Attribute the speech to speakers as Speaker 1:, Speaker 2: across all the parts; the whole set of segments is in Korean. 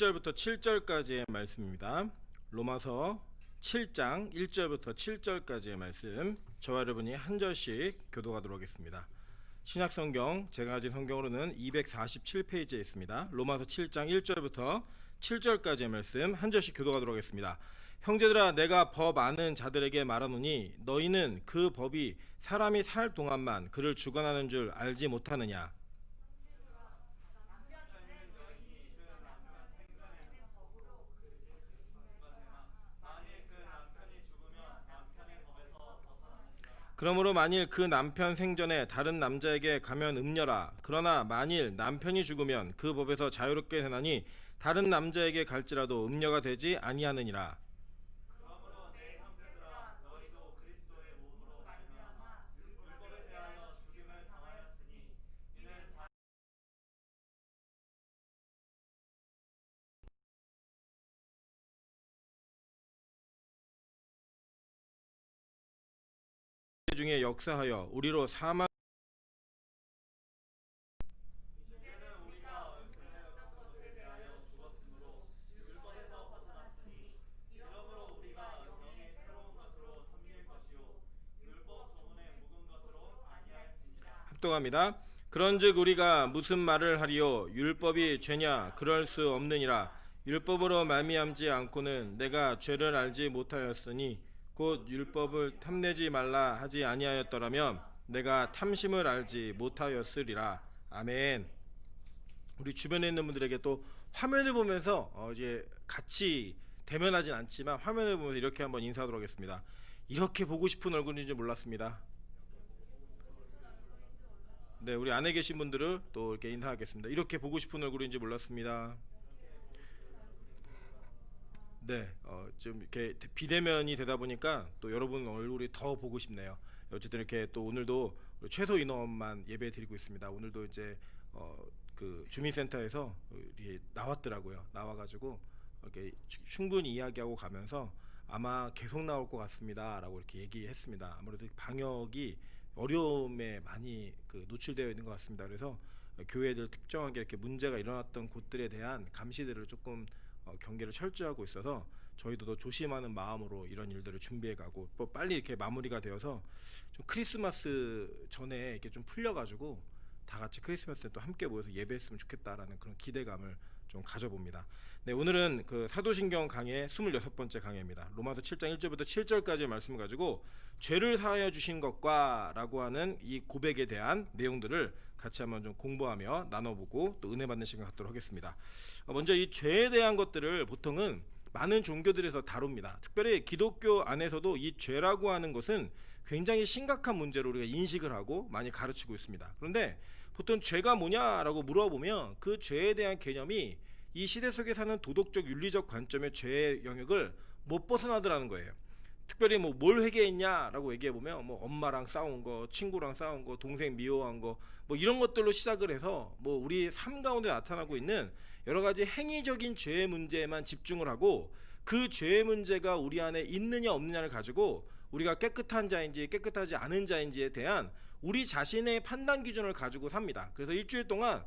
Speaker 1: 1절부터 7절까지의 말씀입니다. 로마서 7장 1절부터 7절까지의 말씀, 저와 여러분이 한 절씩 교독하도록 하겠습니다. 신약성경 제가 가진 성경으로는 247페이지에 있습니다. 로마서 7장 1절부터 7절까지의 말씀 한 절씩 교독하도록 하겠습니다. 형제들아, 내가 법 아는 자들에게 말하노니 너희는 그 법이 사람이 살 동안만 그를 주관하는 줄 알지 못하느냐. 그러므로 만일 그 남편 생전에 다른 남자에게 가면 음녀라. 그러나 만일 남편이 죽으면 그 법에서 자유롭게 되나니 다른 남자에게 갈지라도 음녀가 되지 아니하느니라. 중에 역사하여 우리로 사망 합동합니다. 그런즉 우리가 무슨 말을 하리요? 율법이 죄냐? 그럴 수 없느니라. 율법으로 말미암지 않고는 내가 죄를 알지 못하였으니 곧 율법을 탐내지 말라 하지 아니하였더라면 내가 탐심을 알지 못하였으리라. 아멘. 우리 주변에 있는 분들에게 또 화면을 보면서 이제 같이 대면하진 않지만 화면을 보면서 이렇게 한번 인사하도록 하겠습니다. 이렇게 보고 싶은 얼굴인지 몰랐습니다. 네, 우리 안에 계신 분들을 또 이렇게 인사하겠습니다. 이렇게 보고 싶은 얼굴인지 몰랐습니다. 네, 좀 이렇게 비대면이 되다 보니까 또 여러분 얼굴이 더 보고 싶네요. 어쨌든 이렇게 또 오늘도 최소 인원만 예배 드리고 있습니다. 오늘도 이제 그 주민센터에서 나왔더라고요. 나와가지고 이렇게 충분히 이야기하고 가면서 아마 계속 나올 것 같습니다라고 이렇게 얘기했습니다. 아무래도 방역이 어려움에 많이 노출되어 있는 것 같습니다. 그래서 교회들 특정하게 이렇게 문제가 일어났던 곳들에 대한 감시들을 조금 경계를 철저하고 있어서 저희도 더 조심하는 마음으로 이런 일들을 준비해가고 빨리 이렇게 마무리가 되어서 좀 크리스마스 전에 이렇게 좀 풀려가지고 다 같이 크리스마스 때 또 함께 모여서 예배했으면 좋겠다라는 그런 기대감을 좀 가져봅니다. 네, 오늘은 그 사도신경 강의 26번째 강의입니다. 로마서 7장 1절부터 7절까지의 말씀을 가지고 죄를 사하여 주신 것과 라고 하는 이 고백에 대한 내용들을 같이 한번 좀 공부하며 나눠보고 또 은혜 받는 시간 갖도록 하겠습니다. 먼저 이 죄에 대한 것들을 보통은 많은 종교들에서 다룹니다. 특별히 기독교 안에서도 이 죄라고 하는 것은 굉장히 심각한 문제로 우리가 인식을 하고 많이 가르치고 있습니다. 그런데 보통 죄가 뭐냐라고 물어보면 그 죄에 대한 개념이 이 시대 속에 사는 도덕적 윤리적 관점의 죄의 영역을 못 벗어나더라는 거예요. 특별히 뭘 회개했냐라고 얘기해보면 엄마랑 싸운 거, 친구랑 싸운 거, 동생 미워한 거 이런 것들로 시작을 해서 우리 삶 가운데 나타나고 있는 여러 가지 행위적인 죄의 문제에만 집중을 하고 그 죄의 문제가 우리 안에 있느냐 없느냐를 가지고 우리가 깨끗한 자인지 깨끗하지 않은 자인지에 대한 우리 자신의 판단 기준을 가지고 삽니다. 그래서 일주일 동안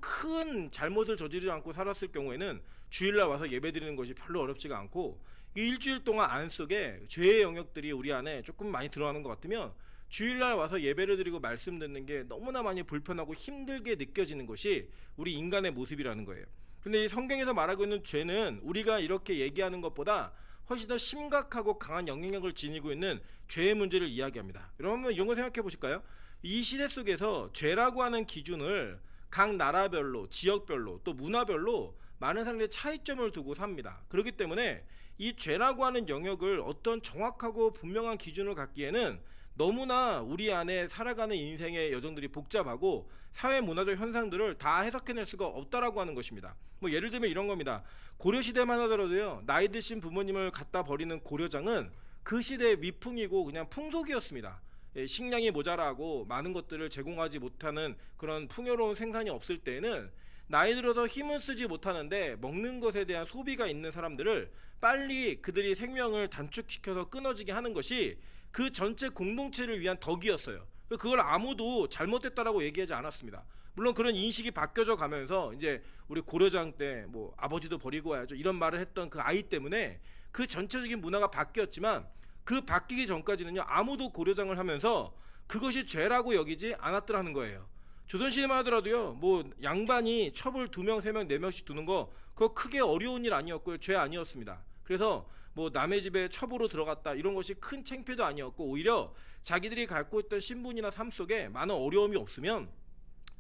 Speaker 1: 큰 잘못을 저지르지 않고 살았을 경우에는 주일날 와서 예배드리는 것이 별로 어렵지가 않고 이 일주일 동안 안 속에 죄의 영역들이 우리 안에 조금 많이 들어가는 것 같으면 주일날 와서 예배를 드리고 말씀 듣는 게 너무나 많이 불편하고 힘들게 느껴지는 것이 우리 인간의 모습이라는 거예요. 근데 이 성경에서 말하고 있는 죄는 우리가 이렇게 얘기하는 것보다 훨씬 더 심각하고 강한 영향력을 지니고 있는 죄의 문제를 이야기합니다. 여러분 이런 거 생각해 보실까요? 이 시대 속에서 죄라고 하는 기준을 각 나라별로, 지역별로, 또 문화별로 많은 사람들이 차이점을 두고 삽니다. 그렇기 때문에 이 죄라고 하는 영역을 어떤 정확하고 분명한 기준을 갖기에는 너무나 우리 안에 살아가는 인생의 여정들이 복잡하고 사회 문화적 현상들을 다 해석해낼 수가 없다라고 하는 것입니다. 예를 들면 이런 겁니다. 고려시대만 하더라도요, 나이 드신 부모님을 갖다 버리는 고려장은 그 시대의 미풍이고 그냥 풍속이었습니다. 식량이 모자라고 많은 것들을 제공하지 못하는 그런 풍요로운 생산이 없을 때에는 나이 들어서 힘은 쓰지 못하는데 먹는 것에 대한 소비가 있는 사람들을 빨리 그들이 생명을 단축시켜서 끊어지게 하는 것이 그 전체 공동체를 위한 덕이었어요. 그걸 아무도 잘못됐다라고 얘기하지 않았습니다. 물론 그런 인식이 바뀌어져 가면서 이제 우리 고려장 때 뭐 아버지도 버리고 와야죠 이런 말을 했던 그 아이 때문에 그 전체적인 문화가 바뀌었지만 그 바뀌기 전까지는요 아무도 고려장을 하면서 그것이 죄라고 여기지 않았더라는 거예요. 조선시대만 하더라도요 뭐 양반이 첩을 2명, 3명, 4명씩 두는 거 그거 크게 어려운 일 아니었고요, 죄 아니었습니다. 그래서 뭐 남의 집에 첩으로 들어갔다 이런 것이 큰 창피도 아니었고 오히려 자기들이 갖고 있던 신분이나 삶 속에 많은 어려움이 없으면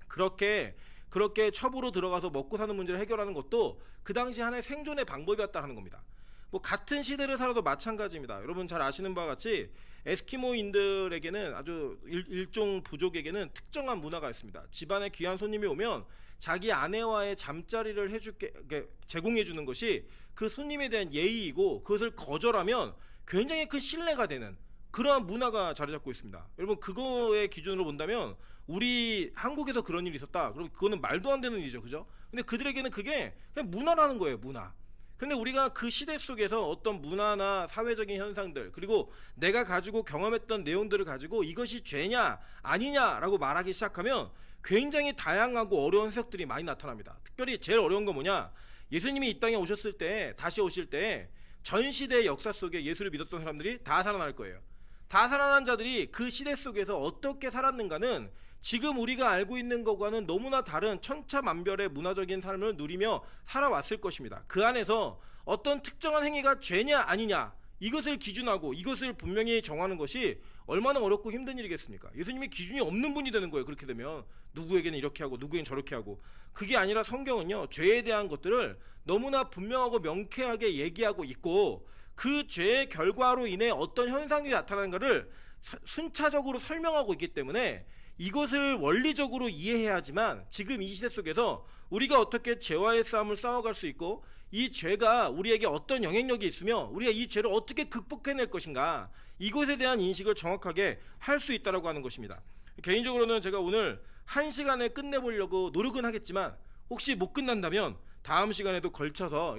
Speaker 1: 그렇게 첩으로 들어가서 먹고 사는 문제를 해결하는 것도 그 당시 하나의 생존의 방법이었다는 겁니다. 뭐 같은 시대를 살아도 마찬가지입니다. 여러분 잘 아시는 바와 같이 에스키모인들에게는 아주 일종 부족에게는 특정한 문화가 있습니다. 집안에 귀한 손님이 오면 자기 아내와의 잠자리를 제공해 주는 것이 그 손님에 대한 예의이고 그것을 거절하면 굉장히 큰 신뢰가 되는 그러한 문화가 자리 잡고 있습니다. 여러분 그거의 기준으로 본다면 우리 한국에서 그런 일이 있었다. 그럼 그거는 말도 안 되는 일이죠, 그죠? 근데 그들에게는 그게 그냥 문화라는 거예요, 문화. 근데 우리가 그 시대 속에서 어떤 문화나 사회적인 현상들 그리고 내가 가지고 경험했던 내용들을 가지고 이것이 죄냐 아니냐라고 말하기 시작하면 굉장히 다양하고 어려운 해석들이 많이 나타납니다. 특별히 제일 어려운 건 뭐냐, 예수님이 이 땅에 오셨을 때 다시 오실 때 전 시대의 역사 속에 예수를 믿었던 사람들이 다 살아날 거예요. 다 살아난 자들이 그 시대 속에서 어떻게 살았는가는 지금 우리가 알고 있는 것과는 너무나 다른 천차만별의 문화적인 삶을 누리며 살아왔을 것입니다. 그 안에서 어떤 특정한 행위가 죄냐 아니냐 이것을 기준하고 이것을 분명히 정하는 것이 얼마나 어렵고 힘든 일이겠습니까? 예수님이 기준이 없는 분이 되는 거예요. 그렇게 되면 누구에게는 이렇게 하고 누구에게는 저렇게 하고. 그게 아니라 성경은요 죄에 대한 것들을 너무나 분명하고 명쾌하게 얘기하고 있고 그 죄의 결과로 인해 어떤 현상이 나타나는가를 순차적으로 설명하고 있기 때문에 이것을 원리적으로 이해해야지만 지금 이 시대 속에서 우리가 어떻게 죄와의 싸움을 싸워갈 수 있고 이 죄가 우리에게 어떤 영향력이 있으며 우리가 이 죄를 어떻게 극복해낼 것인가 이것에 대한 인식을 정확하게 할 수 있다고 하는 것입니다. 개인적으로는 제가 오늘 1시간에 끝내보려고 노력은 하겠지만 혹시 못 끝난다면 다음 시간에도 걸쳐서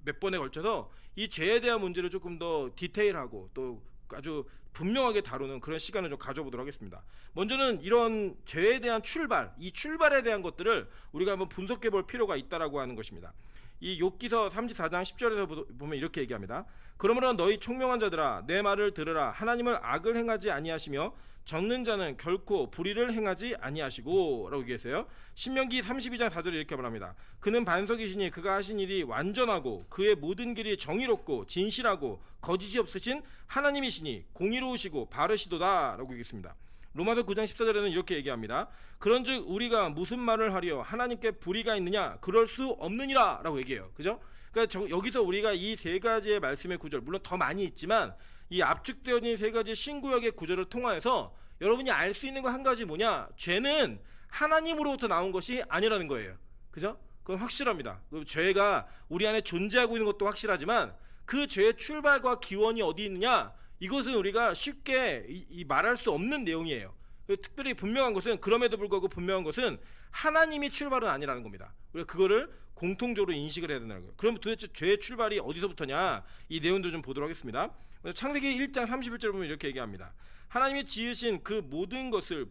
Speaker 1: 몇 번에 걸쳐서 이 죄에 대한 문제를 조금 더 디테일하고 또 아주 분명하게 다루는 그런 시간을 좀 가져보도록 하겠습니다. 먼저는 이런 죄에 대한 출발, 이 출발에 대한 것들을 우리가 한번 분석해 볼 필요가 있다라고 하는 것입니다. 이 욥기서 34장 10절에서 보면 이렇게 얘기합니다. 그러므로 너희 총명한 자들아 내 말을 들으라. 하나님을 악을 행하지 아니하시며 젖는 자는 결코 불의를 행하지 아니하시고 라고 얘기했어요. 신명기 32장 4절에 이렇게 말합니다. 그는 반석이시니 그가 하신 일이 완전하고 그의 모든 길이 정의롭고 진실하고 거짓이 없으신 하나님이시니 공의로우시고 바르시도다 라고 얘기했습니다. 로마서 9장 14절에는 이렇게 얘기합니다. 그런즉 우리가 무슨 말을 하려 하나님께 불의가 있느냐 그럴 수 없느니라 라고 얘기해요. 그죠? 그러니까 여기서 우리가 이 세 가지의 말씀의 구절 물론 더 많이 있지만 이 압축되어진 세 가지 신구약의 구절을 통하여서 여러분이 알 수 있는 거 한 가지 뭐냐, 죄는 하나님으로부터 나온 것이 아니라는 거예요. 그죠? 그건 확실합니다. 죄가 우리 안에 존재하고 있는 것도 확실하지만 그 죄의 출발과 기원이 어디 있느냐 이것은 우리가 쉽게 말할 수 없는 내용이에요. 특별히 분명한 것은 그럼에도 불구하고 분명한 것은 하나님이 출발은 아니라는 겁니다. 우리가 그거를 공통적으로 인식을 해야 된다는 거예요. 그럼 도대체 죄의 출발이 어디서부터냐 이 내용도 좀 보도록 하겠습니다. 창세기 1장 31절 보면 이렇게 얘기합니다. 하나님이 지으신 그 모든 것을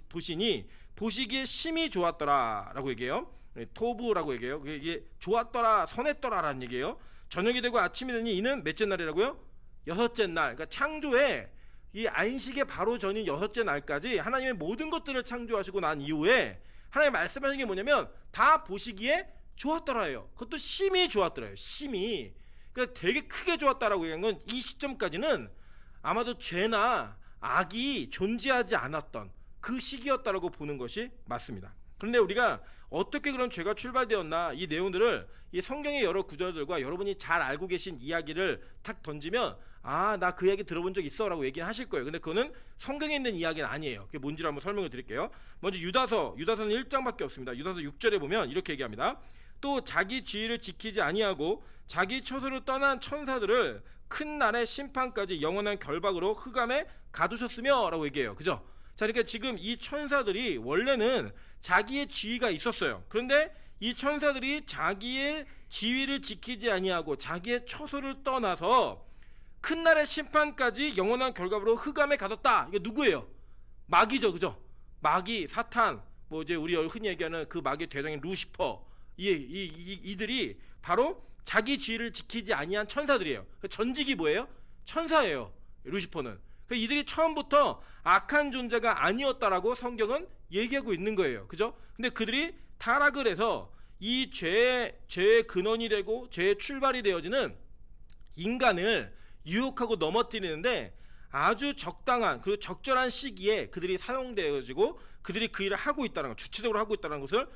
Speaker 1: 보시니 보시기에 심히 좋았더라 라고 얘기해요. 토부라고 얘기해요. 이게 좋았더라 선했더라 라는 얘기예요. 저녁이 되고 아침이 되니 이는 몇째 날이라고요? 6째 날. 그러니까 창조에 이 안식의 바로 전인 6째 날까지 하나님의 모든 것들을 창조하시고 난 이후에 하나님 말씀하신 게 뭐냐면 다 보시기에 좋았더라예요. 그것도 심히 좋았더라예요. 심히. 그러니까 되게 크게 좋았다라고 얘기한 건 이 시점까지는 아마도 죄나 악이 존재하지 않았던 그 시기였다라고 보는 것이 맞습니다. 그런데 우리가 어떻게 그런 죄가 출발되었나 이 내용들을 이 성경의 여러 구절들과 여러분이 잘 알고 계신 이야기를 탁 던지면 아, 나 그 이야기 들어본 적 있어 라고 얘기는 하실 거예요. 근데 그거는 성경에 있는 이야기는 아니에요. 그게 뭔지를 한번 설명을 드릴게요. 먼저 유다서는 1장밖에 없습니다. 유다서 6절에 보면 이렇게 얘기합니다. 또 자기 지위를 지키지 아니하고 자기 처소를 떠난 천사들을 큰 날의 심판까지 영원한 결박으로 흑암에 가두셨으며 라고 얘기해요. 그죠? 자, 그러니까 지금 이 천사들이 원래는 자기의 지위가 있었어요. 그런데 이 천사들이 자기의 지위를 지키지 아니하고 자기의 처소를 떠나서 큰 날의 심판까지 영원한 결박으로 흑암에 가뒀다. 이게 누구예요? 마귀죠, 그죠? 마귀, 사탄, 뭐 이제 우리 흔히 얘기하는 그 마귀의 대장인 루시퍼, 이들이 바로 자기 지위를 지키지 아니한 천사들이에요. 전직이 뭐예요? 천사예요. 루시퍼는. 이들이 처음부터 악한 존재가 아니었다라고 성경은 얘기하고 있는 거예요. 그죠? 근데 그들이 타락을 해서 이 죄의 근원이 되고 죄의 출발이 되어지는 인간을 유혹하고 넘어뜨리는데 아주 적당한 그리고 적절한 시기에 그들이 사용되어지고 그들이 그 일을 하고 있다는 것, 주체적으로 하고 있다는 것을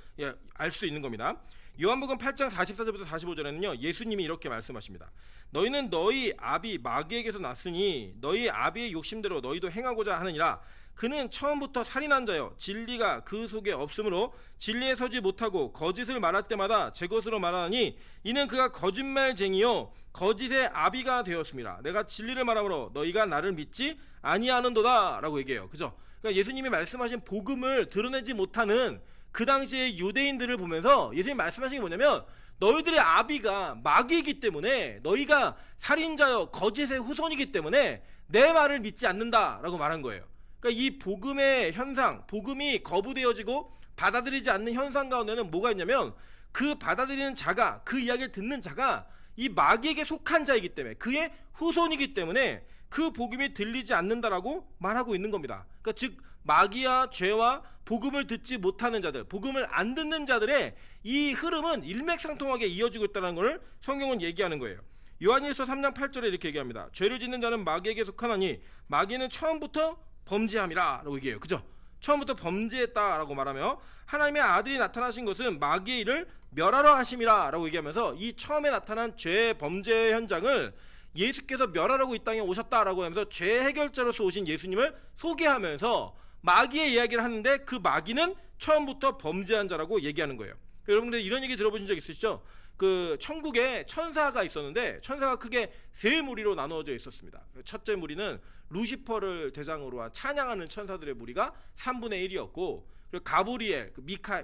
Speaker 1: 알 수 있는 겁니다. 요한복음 8장 44절부터 45절에는요 예수님이 이렇게 말씀하십니다. 너희는 너희 아비 마귀에게서 났으니 너희 아비의 욕심대로 너희도 행하고자 하느니라. 그는 처음부터 살인한 자여 진리가 그 속에 없으므로 진리에 서지 못하고 거짓을 말할 때마다 제 것으로 말하니 이는 그가 거짓말쟁이요 거짓의 아비가 되었습니다. 내가 진리를 말하므로 너희가 나를 믿지 아니하는도다 라고 얘기해요. 그죠? 그러니까 예수님이 말씀하신 복음을 드러내지 못하는 그 당시의 유대인들을 보면서 예수님이 말씀하신 게 뭐냐면 너희들의 아비가 마귀이기 때문에 너희가 살인자여 거짓의 후손이기 때문에 내 말을 믿지 않는다라고 말한 거예요. 그러니까 이 복음의 현상, 복음이 거부되어지고 받아들이지 않는 현상 가운데는 뭐가 있냐면 그 받아들이는 자가, 그 이야기를 듣는 자가 이 마귀에게 속한 자이기 때문에 그의 후손이기 때문에 그 복음이 들리지 않는다라고 말하고 있는 겁니다. 그러니까 즉 마귀와 죄와 복음을 듣지 못하는 자들, 복음을 안 듣는 자들의 이 흐름은 일맥상통하게 이어지고 있다는 것을 성경은 얘기하는 거예요. 요한일서 3장 8절에 이렇게 얘기합니다. 죄를 짓는 자는 마귀에게 속하나니 마귀는 처음부터 범죄함이라 라고 얘기해요. 그죠? 처음부터 범죄했다라고 말하며 하나님의 아들이 나타나신 것은 마귀의 일을 멸하러 하심이라 라고 얘기하면서 이 처음에 나타난 죄 범죄 현장을 예수께서 멸하라고 이 땅에 오셨다라고 하면서 죄 해결자로서 오신 예수님을 소개하면서 마귀의 이야기를 하는데 그 마귀는 처음부터 범죄한 자라고 얘기하는 거예요. 여러분들 이런 얘기 들어보신 적 있으시죠? 그 천국에 천사가 있었는데 천사가 크게 세 무리로 나누어져 있었습니다. 첫째 무리는 루시퍼를 대상으로 한 찬양하는 천사들의 무리가 3분의 1이었고 그리고 가브리엘,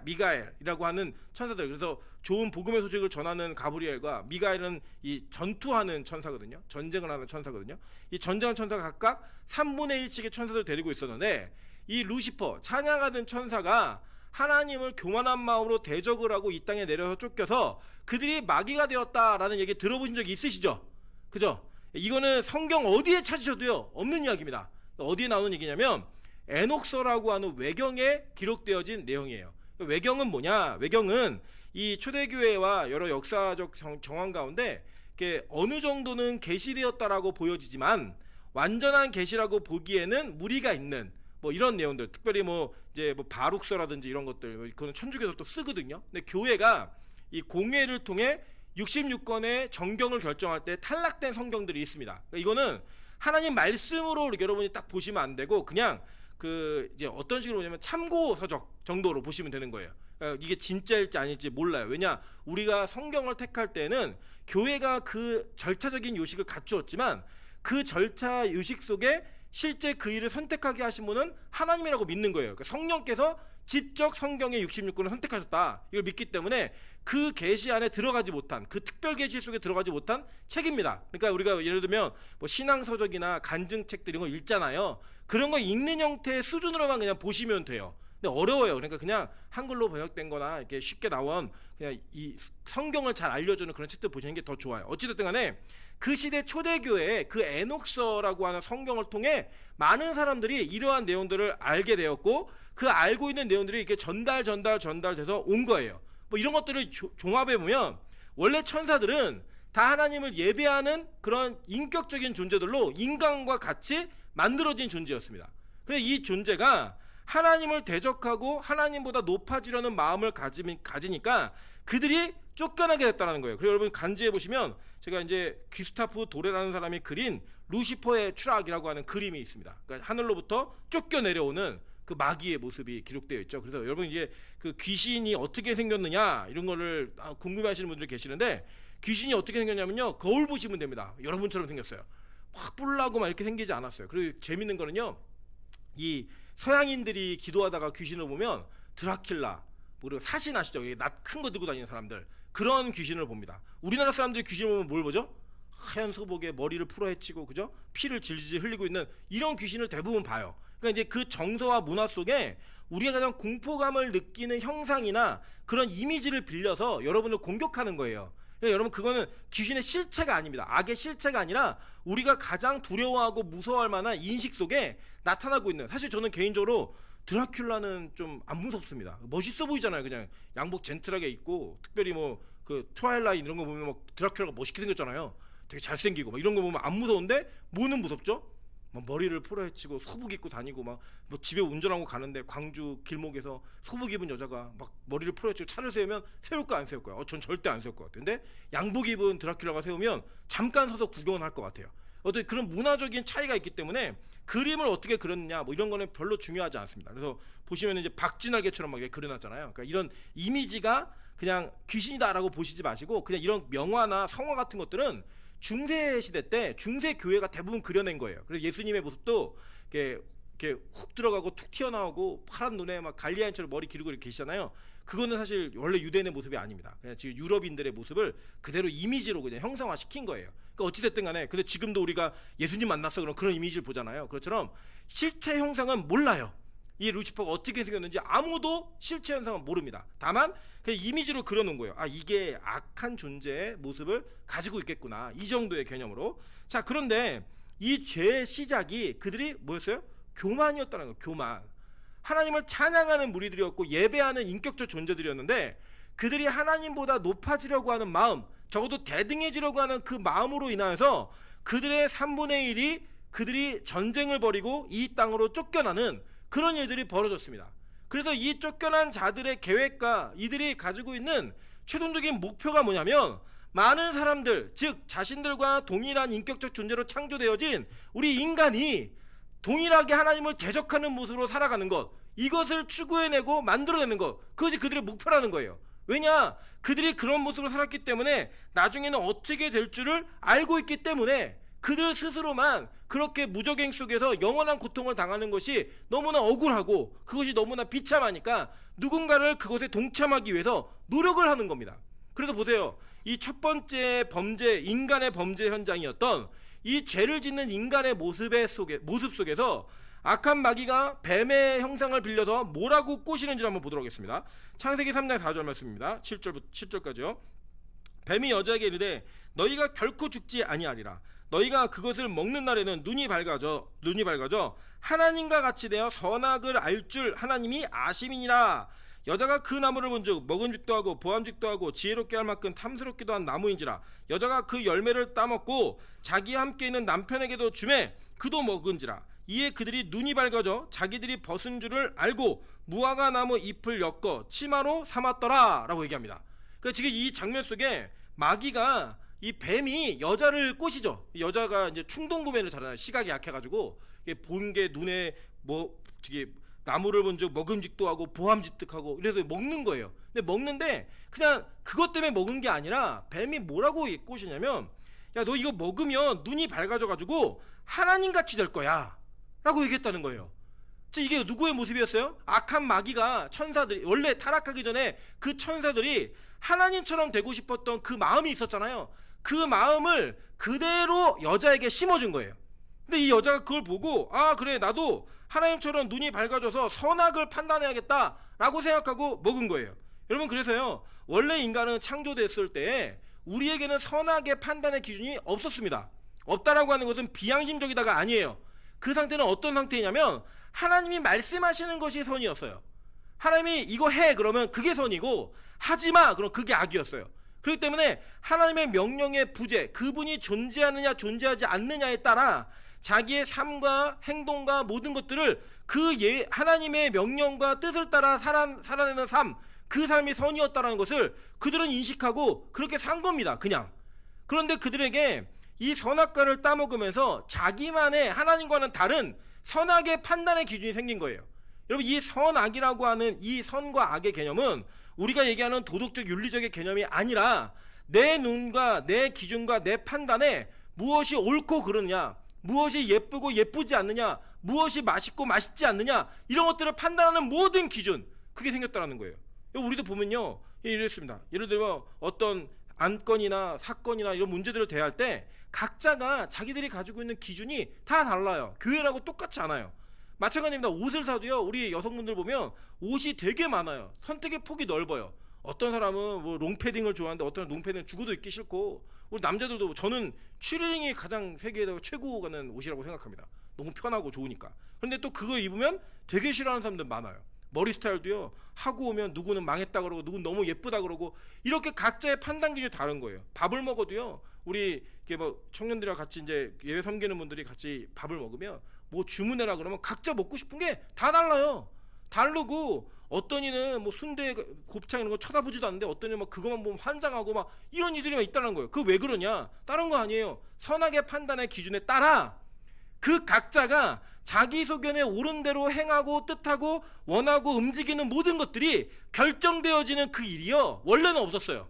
Speaker 1: 미가엘이라고 하는 천사들, 그래서 좋은 복음의 소식을 전하는 가브리엘과 미가엘은 이 전투하는 천사거든요. 전쟁을 하는 천사거든요. 이 전쟁하는 천사가 각각 3분의 1씩의 천사들을 데리고 있었는데 이 루시퍼, 찬양하는 천사가 하나님을 교만한 마음으로 대적을 하고 이 땅에 내려서 쫓겨서 그들이 마귀가 되었다라는 얘기 들어보신 적이 있으시죠? 그죠? 이거는 성경 어디에 찾으셔도요 없는 이야기입니다. 어디에 나오는 얘기냐면 에녹서라고 하는 외경에 기록되어진 내용이에요. 외경은 뭐냐? 외경은 이 초대교회와 여러 역사적 정황 가운데 이렇게 어느 정도는 계시되었다라고 보여지지만 완전한 계시라고 보기에는 무리가 있는 뭐 이런 내용들, 특별히 뭐 이제 뭐 바룩서라든지 이런 것들, 그거는 천주교에서 또 쓰거든요. 근데 교회가 이 공회를 통해 66권의 정경을 결정할 때 탈락된 성경들이 있습니다. 그러니까 이거는 하나님 말씀으로 여러분이 딱 보시면 안 되고 그냥 그 이제 어떤 식으로 보냐면 참고 서적 정도로 보시면 되는 거예요. 그러니까 이게 진짜일지 아닐지 몰라요. 왜냐? 우리가 성경을 택할 때는 교회가 그 절차적인 요식을 갖추었지만 그 절차 요식 속에 실제 그 일을 선택하게 하신 분은 하나님이라고 믿는 거예요. 그러니까 성령께서 직접 성경의 66권을 선택하셨다. 이걸 믿기 때문에 그 계시 안에 들어가지 못한, 그 특별 계시 속에 들어가지 못한 책입니다. 그러니까 우리가 예를 들면 뭐 신앙서적이나 간증책들 이런 거 읽잖아요. 그런 거 읽는 형태의 수준으로만 그냥 보시면 돼요. 근데 어려워요. 그러니까 그냥 한글로 번역된 거나 이렇게 쉽게 나온 그냥 이 성경을 잘 알려주는 그런 책들 보시는 게 더 좋아요. 어찌됐든 간에 그 시대 초대교회의 그 에녹서라고 하는 성경을 통해 많은 사람들이 이러한 내용들을 알게 되었고 그 알고 있는 내용들이 이렇게 전달돼서 온 거예요. 뭐 이런 것들을 종합해 보면 원래 천사들은 다 하나님을 예배하는 그런 인격적인 존재들로 인간과 같이 만들어진 존재였습니다. 그래서 이 존재가 하나님을 대적하고 하나님보다 높아지려는 마음을 가지니까 그들이 쫓겨나게 됐다는 거예요. 그리고 여러분 간지해 보시면 제가 이제 귀스타프 도레라는 사람이 그린 루시퍼의 추락이라고 하는 그림이 있습니다. 그러니까 하늘로부터 쫓겨 내려오는 그 마귀의 모습이 기록되어 있죠. 그래서 여러분 이제 그 귀신이 어떻게 생겼느냐 이런 거를 궁금해하시는 분들이 계시는데 귀신이 어떻게 생겼냐면요 거울 보시면 됩니다. 여러분처럼 생겼어요. 확 뿔나고 막 이렇게 생기지 않았어요. 그리고 재밌는 거는요 이 서양인들이 기도하다가 귀신을 보면 드라큘라 그리고 사신 아시죠? 낫 큰 거 들고 다니는 사람들 그런 귀신을 봅니다. 우리나라 사람들이 귀신을 보면 뭘 보죠? 하얀 소복에 머리를 풀어헤치고 그죠? 피를 질질 흘리고 있는 이런 귀신을 대부분 봐요. 그러니까 이제 그 정서와 문화 속에 우리가 가장 공포감을 느끼는 형상이나 그런 이미지를 빌려서 여러분을 공격하는 거예요. 그러니까 여러분 그거는 귀신의 실체가 아닙니다. 악의 실체가 아니라 우리가 가장 두려워하고 무서워할 만한 인식 속에 나타나고 있는, 사실 저는 개인적으로 드라큘라는 좀 안 무섭습니다. 멋있어 보이잖아요. 그냥 양복 젠틀하게 입고, 특별히 뭐 그 트와일라이트 이런 거 보면 막 드라큘라가 멋있게 생겼잖아요. 되게 잘생기고 막 이런 거 보면 안 무서운데 뭐는 무섭죠? 막 머리를 풀어헤치고 소복 입고 다니고 막 뭐 집에 운전하고 가는데 광주 길목에서 소복 입은 여자가 막 머리를 풀어헤치고 차를 세우면 세울까 안 세울까요? 전 절대 안 세울 것 같아요. 근데 양복 입은 드라큘라가 세우면 잠깐 서서 구경은 할 것 같아요. 어떤 그런 문화적인 차이가 있기 때문에 그림을 어떻게 그렸냐 뭐 이런 거는 별로 중요하지 않습니다. 그래서 보시면 이제 박쥐날개처럼 막 이렇게 그려놨잖아요. 그러니까 이런 이미지가 그냥 귀신이다라고 보시지 마시고, 그냥 이런 명화나 성화 같은 것들은 중세 시대 때 중세 교회가 대부분 그려낸 거예요. 그래서 예수님의 모습도 이렇게 훅 들어가고 툭 튀어나오고 파란 눈에 막 갈리아인처럼 머리 기르고 이렇게 계시잖아요. 그거는 사실 원래 유대인의 모습이 아닙니다. 그냥 지금 유럽인들의 모습을 그대로 이미지로 그냥 형상화 시킨 거예요. 그러니까 어찌됐든 간에, 근데 지금도 우리가 예수님 만났어 그럼 그런 이미지를 보잖아요. 그것처럼 실체 형상은 몰라요. 이 루시퍼가 어떻게 생겼는지 아무도 실체 현상은 모릅니다. 다만 그 이미지로 그려놓은 거예요. 아, 이게 악한 존재의 모습을 가지고 있겠구나, 이 정도의 개념으로. 자, 그런데 이 죄의 시작이 그들이 뭐였어요? 교만이었다는 거예요. 교만. 하나님을 찬양하는 무리들이었고 예배하는 인격적 존재들이었는데, 그들이 하나님보다 높아지려고 하는 마음, 적어도 대등해지려고 하는 그 마음으로 인하여서 그들의 3분의 1이 그들이 전쟁을 벌이고 이 땅으로 쫓겨나는 그런 일들이 벌어졌습니다. 그래서 이 쫓겨난 자들의 계획과 이들이 가지고 있는 최종적인 목표가 뭐냐면, 많은 사람들, 즉 자신들과 동일한 인격적 존재로 창조되어진 우리 인간이 동일하게 하나님을 대적하는 모습으로 살아가는 것, 이것을 추구해내고 만들어내는 것, 그것이 그들의 목표라는 거예요. 왜냐? 그들이 그런 모습으로 살았기 때문에 나중에는 어떻게 될 줄을 알고 있기 때문에 그들 스스로만 그렇게 무적행 속에서 영원한 고통을 당하는 것이 너무나 억울하고 그것이 너무나 비참하니까 누군가를 그것에 동참하기 위해서 노력을 하는 겁니다. 그래서 보세요. 이 첫 번째 범죄, 인간의 범죄 현장이었던 이 죄를 짓는 인간의 모습 속에서 악한 마귀가 뱀의 형상을 빌려서 뭐라고 꼬시는지 한번 보도록 하겠습니다. 창세기 3장 4절 말씀입니다. 7절까지요. 뱀이 여자에게 이르되 너희가 결코 죽지 아니하리라. 너희가 그것을 먹는 날에는 눈이 밝아져 하나님과 같이 되어 선악을 알 줄 하나님이 아심이니라. 여자가 그 나무를 본즉 먹음직도 하고 보암직도 하고 지혜롭게 할 만큼 탐스럽기도 한 나무인지라. 여자가 그 열매를 따먹고 자기와 함께 있는 남편에게도 주매 그도 먹은지라. 이에 그들이 눈이 밝아져 자기들이 벗은 줄을 알고 무화과 나무 잎을 엮어 치마로 삼았더라 라고 얘기합니다. 그러니까 지금 이 장면 속에 마귀가, 이 뱀이 여자를 꼬시죠. 여자가 이제 충동구매를 잘하잖아요. 시각이 약해가지고 본 게 눈에 뭐 나무를 본즉 먹음직도 하고 보암직득하고 이래서 먹는 거예요. 근데 먹는데 그냥 그것 때문에 먹은 게 아니라 뱀이 뭐라고 꼬시냐면, 야, 너 이거 먹으면 눈이 밝아져가지고 하나님같이 될 거야 라고 얘기했다는 거예요. 이게 누구의 모습이었어요? 악한 마귀가, 천사들이, 원래 타락하기 전에 그 천사들이 하나님처럼 되고 싶었던 그 마음이 있었잖아요. 그 마음을 그대로 여자에게 심어준 거예요. 근데 이 여자가 그걸 보고, 아 그래, 나도 하나님처럼 눈이 밝아져서 선악을 판단해야겠다 라고 생각하고 먹은 거예요. 여러분, 그래서요, 원래 인간은 창조됐을 때 우리에게는 선악의 판단의 기준이 없었습니다. 없다라고 하는 것은 비양심적이다가 아니에요. 그 상태는 어떤 상태냐면 하나님이 말씀하시는 것이 선이었어요. 하나님이 이거 해 그러면 그게 선이고, 하지마 그럼 그게 악이었어요. 그렇기 때문에 하나님의 명령의 부재, 그분이 존재하느냐 존재하지 않느냐에 따라 자기의 삶과 행동과 모든 것들을 하나님의 명령과 뜻을 따라 살아내는 삶, 그 삶이 선이었다는 것을 그들은 인식하고 그렇게 산 겁니다. 그냥. 그런데 그들에게 이 선악과를 따먹으면서 자기만의 하나님과는 다른 선악의 판단의 기준이 생긴 거예요. 여러분, 이 선악이라고 하는 이 선과 악의 개념은 우리가 얘기하는 도덕적 윤리적인 개념이 아니라 내 눈과 내 기준과 내 판단에 무엇이 옳고 그르냐, 무엇이 예쁘고 예쁘지 않느냐, 무엇이 맛있고 맛있지 않느냐, 이런 것들을 판단하는 모든 기준, 그게 생겼다는 거예요. 우리도 보면요, 이랬습니다. 예를 들어 어떤 안건이나 사건이나 이런 문제들을 대할 때 각자가 자기들이 가지고 있는 기준이 다 달라요. 교회라고 똑같지 않아요. 마찬가지입니다. 옷을 사도요, 우리 여성분들 보면 옷이 되게 많아요. 선택의 폭이 넓어요. 어떤 사람은 뭐 롱패딩을 좋아하는데 어떤 사람은 롱패딩 죽어도 입기 싫고, 우리 남자들도 저는 추리닝이 가장 세계에서 최고 가는 옷이라고 생각합니다. 너무 편하고 좋으니까. 그런데 또 그걸 입으면 되게 싫어하는 사람들 많아요. 머리 스타일도요, 하고 오면 누구는 망했다 그러고 누구는 너무 예쁘다 그러고, 이렇게 각자의 판단 기준이 다른 거예요. 밥을 먹어도요, 우리 이렇게 뭐 청년들이랑 같이 이제 예배 섬기는 분들이 같이 밥을 먹으면 뭐 주문해라 그러면 각자 먹고 싶은 게 다 달라요. 다르고, 어떤 이는 뭐 순대 곱창 이런 거 쳐다보지도 않는데 어떤 이는 막 그것만 보면 환장하고 막 이런 이들이 막 있다는 거예요. 그 왜 그러냐? 다른 거 아니에요. 선악의 판단의 기준에 따라 그 각자가 자기 소견에 옳은 대로 행하고 뜻하고 원하고 움직이는 모든 것들이 결정되어지는 그 일이요, 원래는 없었어요.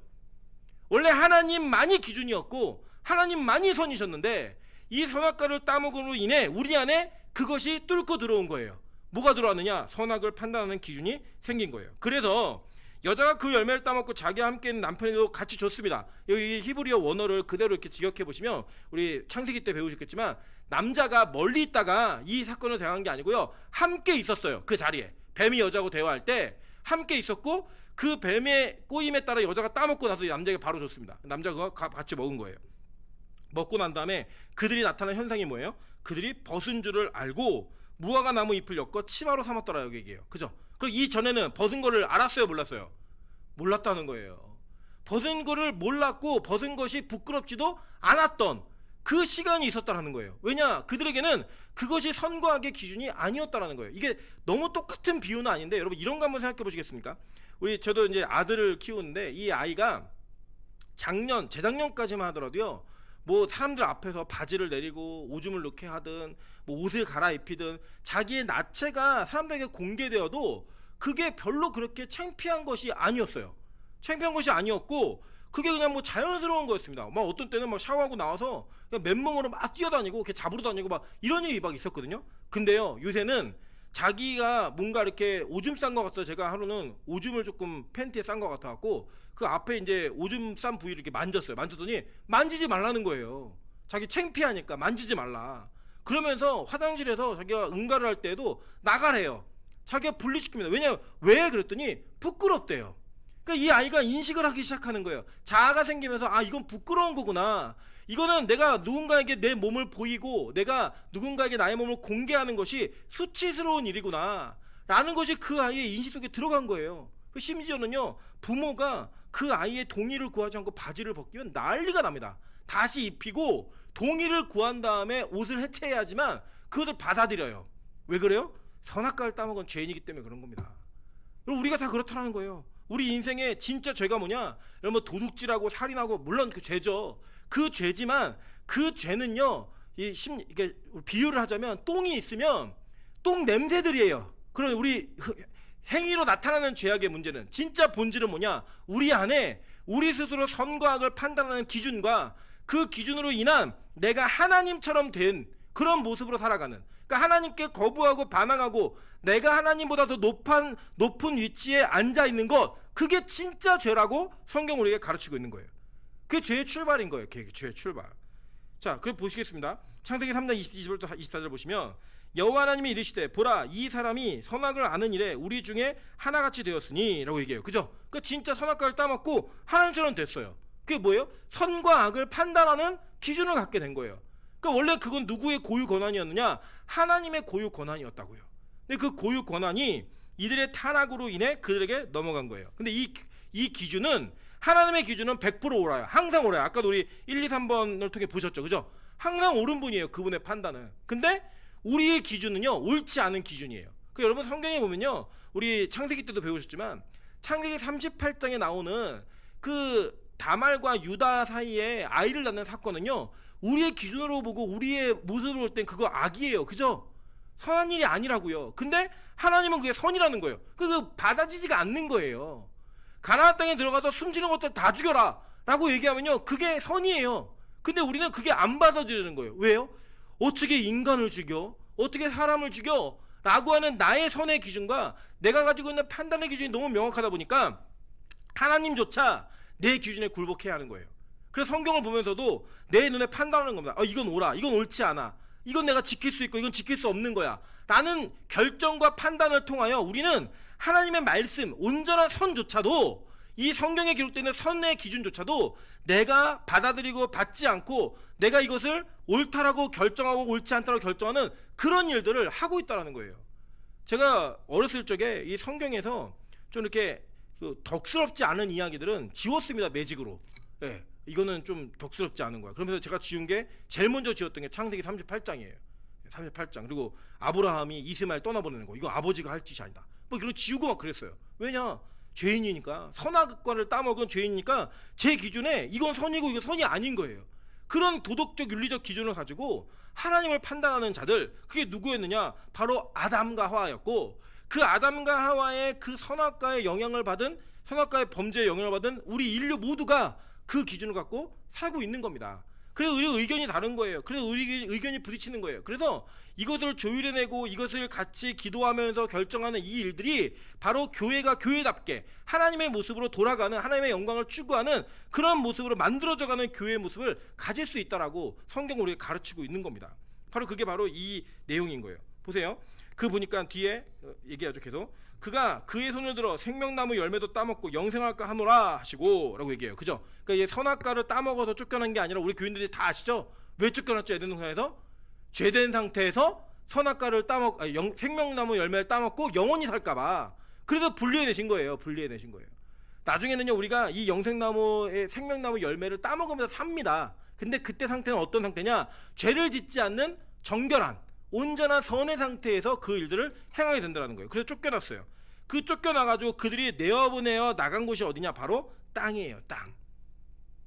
Speaker 1: 원래 하나님만이 기준이었고 하나님만이 선이셨는데, 이 선악과를 따먹음으로 인해 우리 안에 그것이 뚫고 들어온 거예요. 뭐가 들어왔느냐? 선악을 판단하는 기준이 생긴 거예요. 그래서 여자가 그 열매를 따먹고 자기와 함께 있는 남편에도 같이 줬습니다. 여기 히브리어 원어를 그대로 이렇게 직역해 보시면, 우리 창세기 때 배우셨겠지만 남자가 멀리 있다가 이 사건을 당한 게 아니고요, 함께 있었어요. 그 자리에 뱀이 여자하고 대화할 때 함께 있었고, 그 뱀의 꼬임에 따라 여자가 따먹고 나서 남자에게 바로 줬습니다. 남자가 같이 먹은 거예요. 먹고 난 다음에 그들이 나타난 현상이 뭐예요? 그들이 벗은 줄을 알고 무화과 나무 잎을 엮어 치마로 삼았더라, 여기 얘기해요. 그죠? 그리고 이 전에는 벗은 거를 알았어요, 몰랐어요? 몰랐다는 거예요. 벗은 거를 몰랐고 벗은 것이 부끄럽지도 않았던 그 시간이 있었다는 거예요. 왜냐? 그들에게는 그것이 선과 악의 기준이 아니었다는 거예요. 이게 너무 똑같은 비유는 아닌데, 여러분 이런 거 한번 생각해 보시겠습니까? 저도 이제 아들을 키우는데, 이 아이가 재작년까지만 하더라도요, 뭐 사람들 앞에서 바지를 내리고 오줌을 넣게 하든 뭐 옷을 갈아입히든 자기의 나체가 사람들에게 공개되어도 그게 별로 그렇게 창피한 것이 아니었어요. 창피한 것이 아니었고, 그게 그냥 뭐 자연스러운 거였습니다. 막 어떤 때는 막 샤워하고 나와서 그냥 맨몸으로 막 뛰어다니고 이렇게 잡으러 다니고 막 이런 일이 막 있었거든요. 근데요, 요새는 자기가 뭔가 이렇게 오줌 싼 것 같아서, 제가 하루는 오줌을 조금 팬티에 싼 것 같아갖고 그 앞에 이제 오줌 싼 부위를 이렇게 만졌어요. 만졌더니 만지지 말라는 거예요. 자기 창피하니까 만지지 말라. 그러면서 화장실에서 자기가 응가를 할 때도 나가래요. 자기가 분리시킵니다. 왜냐면 왜 그랬더니 부끄럽대요. 그러니까 이 아이가 인식을 하기 시작하는 거예요. 자아가 생기면서, 아, 이건 부끄러운 거구나. 이거는 내가 누군가에게 내 몸을 보이고 내가 누군가에게 나의 몸을 공개하는 것이 수치스러운 일이구나 라는 것이 그 아이의 인식 속에 들어간 거예요. 심지어는요, 부모가 그 아이의 동의를 구하지 않고 바지를 벗기면 난리가 납니다. 다시 입히고 동의를 구한 다음에 옷을 해체해야지만 그것을 받아들여요. 왜 그래요? 선악과를 따먹은 죄인이기 때문에 그런 겁니다. 우리가 다 그렇다는 거예요. 우리 인생에 진짜 죄가 뭐냐? 여러분, 뭐 도둑질하고 살인하고, 물론 그 죄죠. 그 죄지만 그 죄는요, 이게 비유를 하자면 똥이 있으면 똥 냄새들이에요. 그럼 우리 행위로 나타나는 죄악의 문제는, 진짜 본질은 뭐냐? 우리 안에 우리 스스로 선과 악을 판단하는 기준과 그 기준으로 인한 내가 하나님처럼 된 그런 모습으로 살아가는, 그러니까 하나님께 거부하고 반항하고 내가 하나님보다 더 높은 위치에 앉아 있는 것, 그게 진짜 죄라고 성경 우리에게 가르치고 있는 거예요. 그게 죄의 출발인 거예요. 그게 죄의 출발. 자, 그럼 보시겠습니다. 창세기 3장 20절부터 24절 보시면, 여호와 하나님이 이르시되 보라, 이 사람이 선악을 아는 일에 우리 중에 하나같이 되었으니 라고 얘기해요. 그죠? 그러니까 진짜 선악과를 따먹고 하나님처럼 됐어요. 그게 뭐예요? 선과 악을 판단하는 기준을 갖게 된 거예요. 그러니까 원래 그건 누구의 고유 권한이었느냐? 하나님의 고유 권한이었다고요. 근데 그 고유 권한이 이들의 타락으로 인해 그들에게 넘어간 거예요. 근데 이 기준은, 하나님의 기준은 100% 옳아요. 항상 옳아요. 아까도 우리 1, 2, 3번을 통해 보셨죠. 그죠? 항상 옳은 분이에요, 그분의 판단은. 근데 우리의 기준은요, 옳지 않은 기준이에요. 그 여러분 성경에 보면요, 우리 창세기 때도 배우셨지만 창세기 38장에 나오는 그 다말과 유다 사이에 아이를 낳는 사건은요, 우리의 기준으로 보고 우리의 모습으로 볼 땐 그거 악이에요. 그죠? 선한 일이 아니라고요. 근데 하나님은 그게 선이라는 거예요. 그거 받아지지가 않는 거예요. 가나안 땅에 들어가서 숨지는 것들 다 죽여라 라고 얘기하면요, 그게 선이에요. 근데 우리는 그게 안 받아들이는 거예요. 왜요? 어떻게 인간을 죽여? 어떻게 사람을 죽여? 라고 하는 나의 선의 기준과 내가 가지고 있는 판단의 기준이 너무 명확하다 보니까 하나님조차 내 기준에 굴복해야 하는 거예요. 그래서 성경을 보면서도 내 눈에 판단하는 겁니다. 이건 옳아, 이건 옳지 않아 이건 내가 지킬 수 있고 이건 지킬 수 없는 거야 라는 결정과 판단을 통하여 우리는 하나님의 말씀, 온전한 선조차도, 이 성경에 기록되는 선의 기준조차도 내가 받아들이고 받지 않고 내가 이것을 옳다라고 결정하고 옳지 않다라고 결정하는 그런 일들을 하고 있다는 거예요. 제가 어렸을 적에 이 성경에서 좀 이렇게 덕스럽지 않은 이야기들은 지웠습니다. 매직으로. 예, 이거는 좀 덕스럽지 않은 거야. 그러면서 제가 지운 게 제일 먼저 지웠던 게 창세기 38장이에요. 38장. 그리고 아브라함이 이스마엘 떠나보내는 거. 이거 아버지가 할 짓이 아니다. 뭐 이런 거 지우고 막 그랬어요. 왜냐? 죄인이니까, 선악과를 따먹은 죄인이니까 제 기준에 이건 선이고 이건 선이 아닌 거예요. 그런 도덕적 윤리적 기준을 가지고 하나님을 판단하는 자들, 그게 누구였느냐? 바로 아담과 하와였고, 그 아담과 하와의 그 선악과의 영향을 받은, 선악과의 범죄의 영향을 받은 우리 인류 모두가 그 기준을 갖고 살고 있는 겁니다. 그래서 우리 의견이 다른 거예요. 그래서 우리 의견이 부딪히는 거예요. 그래서 이것을 조율해내고 이것을 같이 기도하면서 결정하는 이 일들이 바로 교회가 교회답게 하나님의 모습으로 돌아가는, 하나님의 영광을 추구하는 그런 모습으로 만들어져가는 교회의 모습을 가질 수 있다라고 성경을 우리가 가르치고 있는 겁니다. 바로 그게 바로 이 내용인 거예요. 보세요. 그 보니까 뒤에 얘기하죠. 계속 그가 그의 손을 들어 생명나무 열매도 따먹고 영생할까 하노라 하시고 라고 얘기해요. 그죠? 그러니까 이게 선악과를 따먹어서 쫓겨난 게 아니라, 우리 교인들이 다 아시죠? 왜 쫓겨났죠? 에덴 동산에서 죄된 상태에서 선악과를 생명나무 열매를 따먹고 영원히 살까봐, 그래서 분리해내신 거예요. 분리해내신 거예요. 나중에는요, 우리가 이 영생나무의 생명나무 열매를 따먹으면서 삽니다. 근데 그때 상태는 어떤 상태냐? 죄를 짓지 않는 정결한 온전한 선의 상태에서 그 일들을 행하게 된다는 거예요. 그래서 쫓겨났어요. 그 쫓겨나가지고 그들이 내어보내어 나간 곳이 어디냐? 바로 땅이에요. 땅.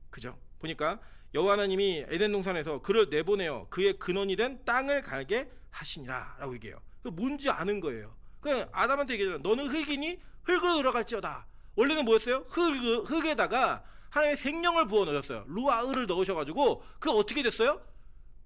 Speaker 1: 그죠? 보니까 여호와 하나님이 에덴 동산에서 그를 내보내어 그의 근원이 된 땅을 갈게 하시니라 라고 얘기해요. 뭔지 아는 거예요. 그냥 아담한테 얘기하잖아. 너는 흙이니 흙으로 들어갈지어다. 원래는 뭐였어요? 흙에다가 하나님의 생명을 부어 넣으셨어요. 루아흐를 넣으셔가지고 그 어떻게 됐어요?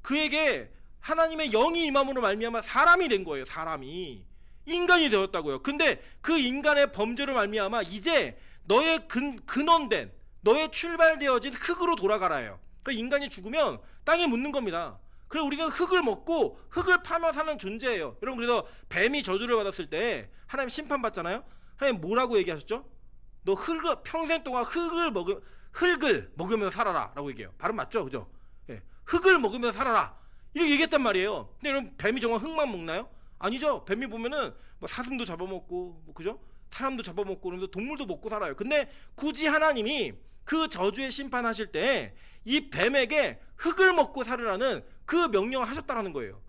Speaker 1: 그에게 하나님의 영이 임함으로 말미암아 사람이 된 거예요. 사람이 인간이 되었다고요. 근데 그 인간의 범죄로 말미암아 이제 너의 근원된, 너의 출발되어진 흙으로 돌아가라예요. 그러니까 인간이 죽으면 땅에 묻는 겁니다. 그래서 우리가 흙을 먹고 흙을 파며 사는 존재예요. 여러분, 그래서 뱀이 저주를 받았을 때 하나님 심판받잖아요. 하나님 뭐라고 얘기하셨죠? 너 평생 동안 흙을 먹으면서 살아라 라고 얘기해요. 발음 맞죠? 그죠? 예, 흙을 먹으면서 살아라 이렇게 얘기했단 말이에요. 근데 여러분, 뱀이 정말 흙만 먹나요? 아니죠. 뱀이 보면은 뭐 사슴도 잡아먹고, 뭐 그죠? 사람도 잡아먹고, 그러면서 동물도 먹고 살아요. 근데 굳이 하나님이 그 저주의 심판하실 때 이 뱀에게 흙을 먹고 살으라는 그 명령을 하셨다라는 거예요.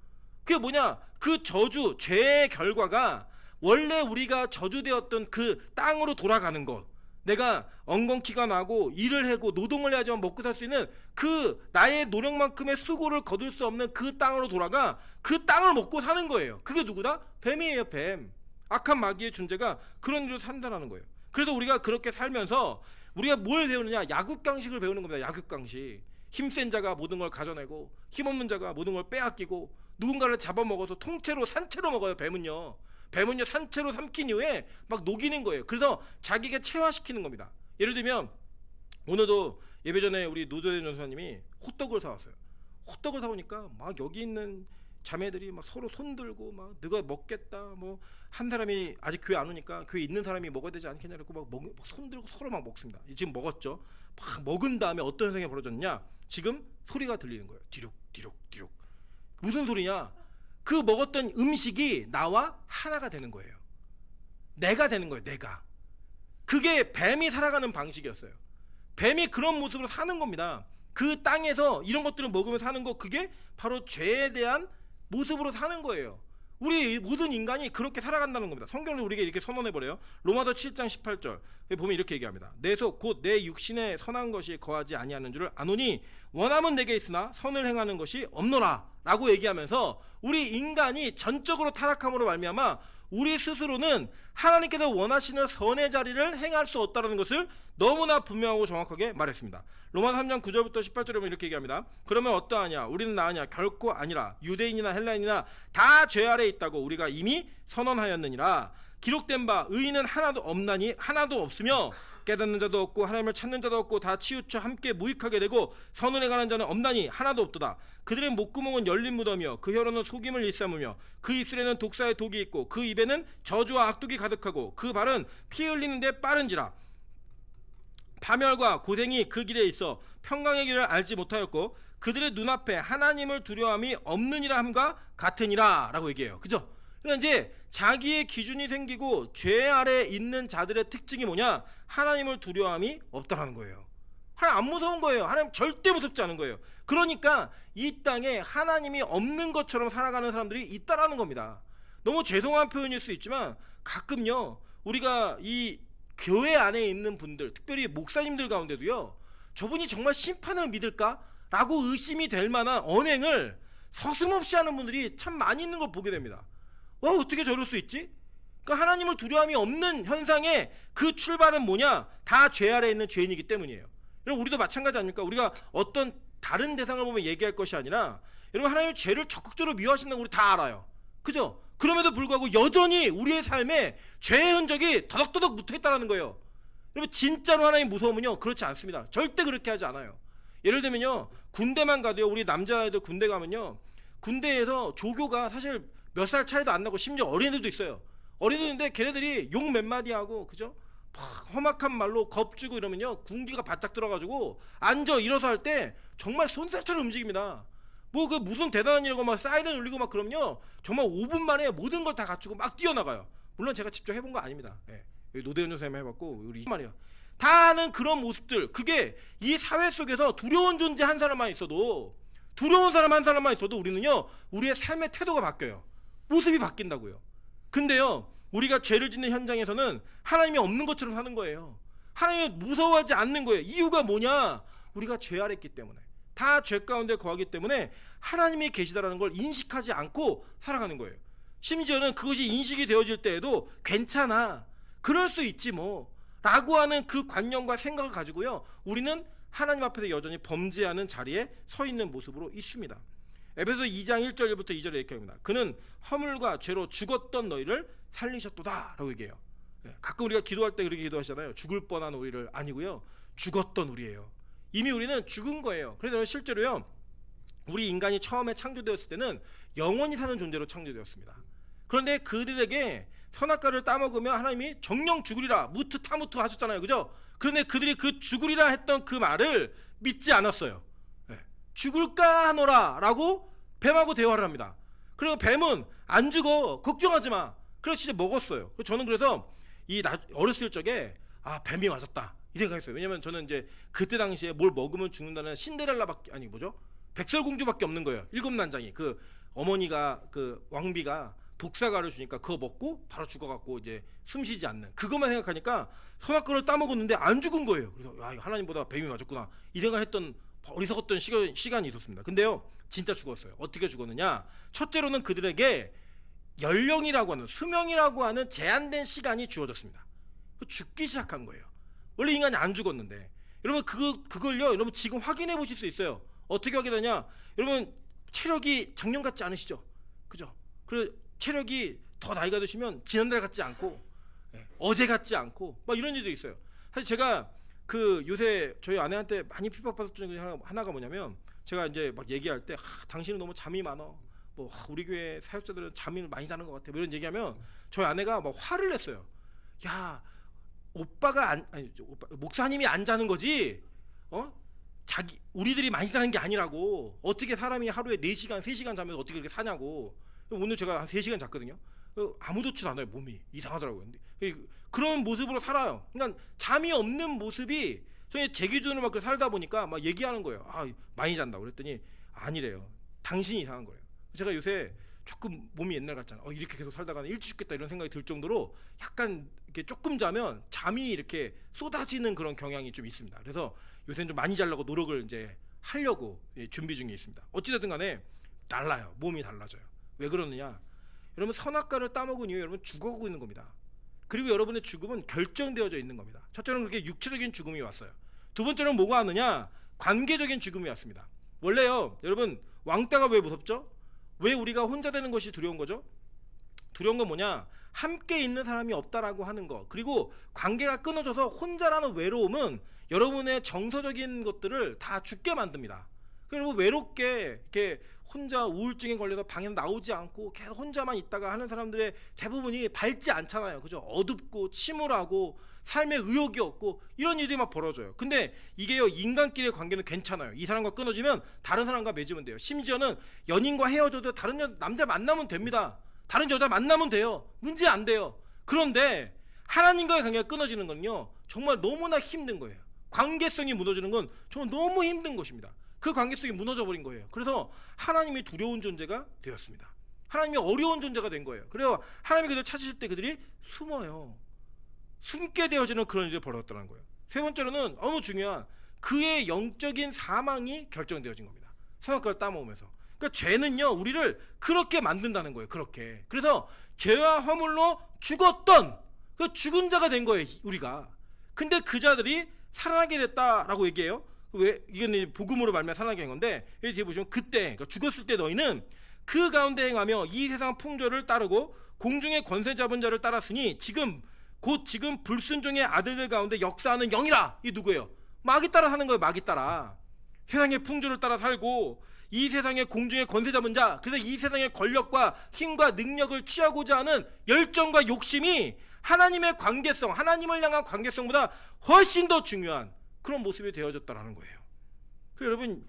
Speaker 1: 그게 뭐냐? 그 저주, 죄의 결과가 원래 우리가 저주되었던 그 땅으로 돌아가는 것, 내가 엉겅퀴가 나고 일을 하고 노동을 해야지만 먹고 살 수 있는 그 나의 노력만큼의 수고를 거둘 수 없는 그 땅으로 돌아가 그 땅을 먹고 사는 거예요. 그게 누구다? 뱀이에요. 뱀. 악한 마귀의 존재가 그런 일로 산다는 거예요. 그래서 우리가 그렇게 살면서 우리가 뭘 배우느냐? 야국강식을 배우는 겁니다. 야국강식. 힘센 자가 모든 걸 가져내고 힘없는 자가 모든 걸 빼앗기고 누군가를 잡아먹어서 통째로 산채로 먹어요. 뱀은요 산채로 삼킨 이후에 막 녹이는 거예요. 그래서 자기가 체화시키는 겁니다. 예를 들면 오늘도 예배 전에 우리 노조현 전사님이 호떡을 사왔어요. 호떡을 사오니까 막 여기 있는 자매들이 막 서로 손들고 막 누가 먹겠다, 뭐 한 사람이 아직 교회 안 오니까 교회 있는 사람이 먹어야 되지 않겠냐 그러고 막 손들고 서로 막 먹습니다. 지금 먹었죠. 막 먹은 다음에 어떤 현상이 벌어졌냐? 지금 소리가 들리는 거예요. 뒤룩 뒤룩 뒤룩. 무슨 소리냐? 그 먹었던 음식이 나와 하나가 되는 거예요. 내가 되는 거예요. 내가. 그게 뱀이 살아가는 방식이었어요. 뱀이 그런 모습으로 사는 겁니다. 그 땅에서 이런 것들을 먹으면서 사는 거, 그게 바로 죄에 대한 모습으로 사는 거예요. 우리 모든 인간이 그렇게 살아간다는 겁니다. 성경을 우리에게 이렇게 선언해버려요. 로마서 7장 18절 보면 이렇게 얘기합니다. 내 속 곧 내 육신에 선한 것이 거하지 아니하는 줄을 아노니 원함은 내게 있으나 선을 행하는 것이 없노라 라고 얘기하면서 우리 인간이 전적으로 타락함으로 말미암아 우리 스스로는 하나님께서 원하시는 선의 자리를 행할 수 없다는 것을 너무나 분명하고 정확하게 말했습니다. 로마서 3장 9절부터 18절에 보면 이렇게 얘기합니다. 그러면 어떠하냐? 우리는 나으냐? 결코 아니라. 유대인이나 헬라인이나 다 죄 아래 있다고 우리가 이미 선언하였느니라. 기록된 바 의인은 하나도 없나니 하나도 없으며 깨닫는 자도 없고 하나님을 찾는 자도 없고 다 치우쳐 함께 무익하게 되고 선언에 관한 자는 없나니 하나도 없도다. 그들의 목구멍은 열린 무덤이요 그 혀로는 속임을 일삼으며 그 입술에는 독사의 독이 있고 그 입에는 저주와 악독이 가득하고 그 발은 피 흘리는 데 빠른지라. 파멸과 고생이 그 길에 있어 평강의 길을 알지 못하였고 그들의 눈앞에 하나님을 두려움이 없느니라 함과 같으니라 라고 얘기해요. 그죠? 그러니까 이제 자기의 기준이 생기고 죄 아래 있는 자들의 특징이 뭐냐? 하나님을 두려움이 없다라는 거예요. 하나님 안 무서운 거예요. 하나님 절대 무섭지 않은 거예요. 그러니까 이 땅에 하나님이 없는 것처럼 살아가는 사람들이 있다라는 겁니다. 너무 죄송한 표현일 수 있지만 가끔요 우리가 이 교회 안에 있는 분들, 특별히 목사님들 가운데도요 저분이 정말 심판을 믿을까? 라고 의심이 될 만한 언행을 서슴없이 하는 분들이 참 많이 있는 걸 보게 됩니다. 와, 어떻게 저럴 수 있지? 그러니까 하나님을 두려움이 없는 현상의 그 출발은 뭐냐? 다 죄 아래에 있는 죄인이기 때문이에요. 여러분 우리도 마찬가지 아닙니까? 우리가 어떤 다른 대상을 보면 얘기할 것이 아니라 여러분 하나님의 죄를 적극적으로 미워하신다는 거 우리 다 알아요. 그죠? 그럼에도 불구하고 여전히 우리의 삶에 죄의 흔적이 더덕더덕 묻어있다는 거예요. 여러분 진짜로 하나님 무서우면요 그렇지 않습니다. 절대 그렇게 하지 않아요. 예를 들면요 군대만 가도요 우리 남자애들 군대 가면요 군대에서 조교가 사실 몇 살 차이도 안 나고 심지어 어린애들도 있어요. 어린애들인데 걔네들이 욕 몇 마디 하고 그죠? 막 험악한 말로 겁주고 이러면요 군기가 바짝 들어가지고 앉아 일어서 할 때 정말 손살처럼 움직입니다. 뭐 그 무슨 대단한 일이고 막 사이렌 울리고 막 그러면요 정말 5분 만에 모든 걸 다 갖추고 막 뛰어나가요. 물론 제가 직접 해본 거 아닙니다. 예. 노대현 선생님 해봤고 우리 말이야 다 하는 그런 모습들, 그게 이 사회 속에서 두려운 존재 한 사람만 있어도, 두려운 사람 한 사람만 있어도 우리는요 우리의 삶의 태도가 바뀌어요. 모습이 바뀐다고요. 근데요 우리가 죄를 짓는 현장에서는 하나님이 없는 것처럼 사는 거예요. 하나님을 무서워하지 않는 거예요. 이유가 뭐냐? 우리가 죄 아래 있기 때문에, 다 죄 가운데 거하기 때문에 하나님이 계시다라는 걸 인식하지 않고 살아가는 거예요. 심지어는 그것이 인식이 되어질 때에도 괜찮아, 그럴 수 있지 뭐 라고 하는 그 관념과 생각을 가지고요 우리는 하나님 앞에서 여전히 범죄하는 자리에 서 있는 모습으로 있습니다. 에베소 2장 1절부터 2절에 이렇게 합니다. 그는 허물과 죄로 죽었던 너희를 살리셨도다 라고 얘기해요. 가끔 우리가 기도할 때 그렇게 기도하시잖아요. 죽을 뻔한 우리를, 아니고요 죽었던 우리예요. 이미 우리는 죽은 거예요. 그래서 실제로요 우리 인간이 처음에 창조되었을 때는 영원히 사는 존재로 창조되었습니다. 그런데 그들에게 선악과를 따먹으면 하나님이 정령 죽으리라 무트 타무트 하셨잖아요. 그죠? 그런데 그들이 그 죽으리라 했던 그 말을 믿지 않았어요. 죽을까 하노라 라고 뱀하고 대화를 합니다. 그리고 뱀은 안 죽어, 걱정하지 마. 그래서 진짜 먹었어요. 저는 그래서 어렸을 적에 뱀이 맞았다 이 생각했어요. 왜냐면 저는 이제 그때 당시에 뭘 먹으면 죽는다는 신데렐라밖에, 아니 뭐죠? 백설공주밖에 없는 거예요. 7난장이. 그 어머니가 그 왕비가 독사과를 주니까 그거 먹고 바로 죽어갖고 이제 숨쉬지 않는, 그것만 생각하니까 선악과를 따먹었는데 안 죽은 거예요. 그래서 야, 하나님보다 뱀이 맞았구나 이 생각했던 어리석었던 시간이 있었습니다. 근데요 진짜 죽었어요. 어떻게 죽었느냐? 첫째로는 그들에게 연령이라고 하는, 수명이라고 하는 제한된 시간이 주어졌습니다. 죽기 시작한 거예요. 원래 인간이 안 죽었는데. 여러분 그걸요 여러분 지금 확인해 보실 수 있어요. 어떻게 확인하냐? 여러분 체력이 작년 같지 않으시죠? 그죠? 그리고 체력이 더 나이가 드시면 지난달 같지 않고 어제 같지 않고 막 이런 일도 있어요. 사실 제가 그 요새 저희 아내한테 많이 핍박받았던 것 중에 하나가 뭐냐면, 제가 이제 막 얘기할 때 당신은 너무 잠이 많어, 뭐 우리 교회 사역자들은 잠을 많이 자는 것 같아, 뭐 이런 얘기하면 저희 아내가 막 화를 냈어요. 야 오빠가 목사님이 안 자는 거지 우리들이 많이 자는 게 아니라고. 어떻게 사람이 하루에 4시간 3시간 자면서 어떻게 그렇게 사냐고. 오늘 제가 한 3시간 잤거든요. 아무렇지도 않아요. 몸이 이상하더라고요. 근데 그런 모습으로 살아요. 그러니까 잠이 없는 모습이, 제 기준으로 막 살다 보니까 막 얘기하는 거예요. 많이 잔다고. 그랬더니 아니래요. 당신이 이상한 거예요. 제가 요새 조금 몸이 옛날 같잖아. 이렇게 계속 살다가는 일찍 죽겠다 이런 생각이 들 정도로 약간 이렇게 조금 자면 잠이 이렇게 쏟아지는 그런 경향이 좀 있습니다. 그래서 요새는 좀 많이 자려고 노력을 이제 하려고 준비 중에 있습니다. 어찌됐든 간에 달라요. 몸이 달라져요. 왜 그러느냐? 여러분 선악과를 따먹은 이후에 여러분 죽어가고 있는 겁니다. 그리고 여러분의 죽음은 결정되어져 있는 겁니다. 첫째는 그렇게 육체적인 죽음이 왔어요. 두 번째는 뭐가 왔느냐? 관계적인 죽음이 왔습니다. 원래요 여러분 왕따가 왜 무섭죠? 왜 우리가 혼자 되는 것이 두려운 거죠? 두려운 건 뭐냐? 함께 있는 사람이 없다라고 하는 거, 그리고 관계가 끊어져서 혼자라는 외로움은 여러분의 정서적인 것들을 다 죽게 만듭니다. 그리고 외롭게 이렇게 혼자 우울증에 걸려서 방에서 나오지 않고 계속 혼자만 있다가 하는 사람들의 대부분이 밝지 않잖아요. 그죠? 어둡고 침울하고 삶에 의욕이 없고 이런 일들이 막 벌어져요. 근데 이게요, 인간끼리의 관계는 괜찮아요. 이 사람과 끊어지면 다른 사람과 맺으면 돼요. 심지어는 연인과 헤어져도 다른 남자 만나면 됩니다. 다른 여자 만나면 돼요. 문제 안 돼요. 그런데 하나님과의 관계가 끊어지는 건요, 정말 너무나 힘든 거예요. 관계성이 무너지는 건 정말 너무 힘든 것입니다. 그 관계성이 무너져 버린 거예요. 그래서 하나님이 두려운 존재가 되었습니다. 하나님이 어려운 존재가 된 거예요. 그래서 하나님이 그들을 찾으실 때 그들이 숨어요. 숨게 되어지는 그런 일이 벌어졌다는 거예요. 세 번째로는 너무 중요한 그의 영적인 사망이 결정되어진 겁니다. 선악과를 따먹으면서. 그러니까 죄는요, 우리를 그렇게 만든다는 거예요. 그렇게. 그래서 죄와 허물로 죽었던 그 죽은 자가 된 거예요, 우리가. 근데 그 자들이 살아나게 됐다라고 얘기해요. 왜? 이건 복음으로 말미암아 살아나게 된 건데, 여기 뒤에 보시면 그때, 그러니까 죽었을 때 너희는 그 가운데 행하며 이 세상 풍조를 따르고 공중의 권세 잡은 자를 따랐으니 지금 불순종의 아들들 가운데 역사하는 영이라. 이 누구예요? 마귀 따라 사는 거예요. 마귀 따라 세상의 풍조를 따라 살고 이 세상의 공중의 권세 잡은 자, 그래서 이 세상의 권력과 힘과 능력을 취하고자 하는 열정과 욕심이 하나님의 관계성, 하나님을 향한 관계성보다 훨씬 더 중요한 그런 모습이 되어졌다라는 거예요. 그래서 여러분,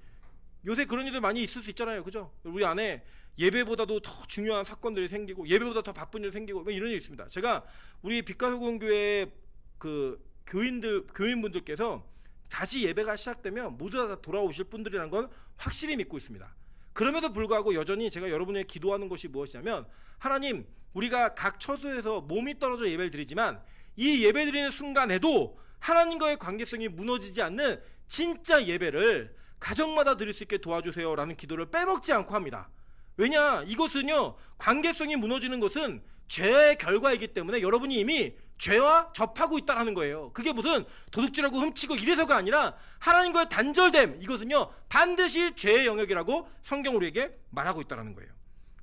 Speaker 1: 요새 그런 일들 많이 있을 수 있잖아요. 그죠? 우리 안에 예배보다도 더 중요한 사건들이 생기고 예배보다 더 바쁜 일 생기고 이런 일이 있습니다. 제가 우리 빛가소금교회 그 교인분들께서 다시 예배가 시작되면 모두 다 돌아오실 분들이라는 건 확실히 믿고 있습니다. 그럼에도 불구하고 여전히 제가 여러분에게 기도하는 것이 무엇이냐면, 하나님, 우리가 각 처소에서 몸이 떨어져 예배를 드리지만 이 예배 드리는 순간에도 하나님과의 관계성이 무너지지 않는 진짜 예배를 가정마다 드릴 수 있게 도와주세요 라는 기도를 빼먹지 않고 합니다. 왜냐, 이것은요, 관계성이 무너지는 것은 죄의 결과이기 때문에 여러분이 이미 죄와 접하고 있다는 거예요. 그게 무슨 도둑질하고 훔치고 이래서가 아니라 하나님과의 단절됨, 이것은요 반드시 죄의 영역이라고 성경 우리에게 말하고 있다는 거예요.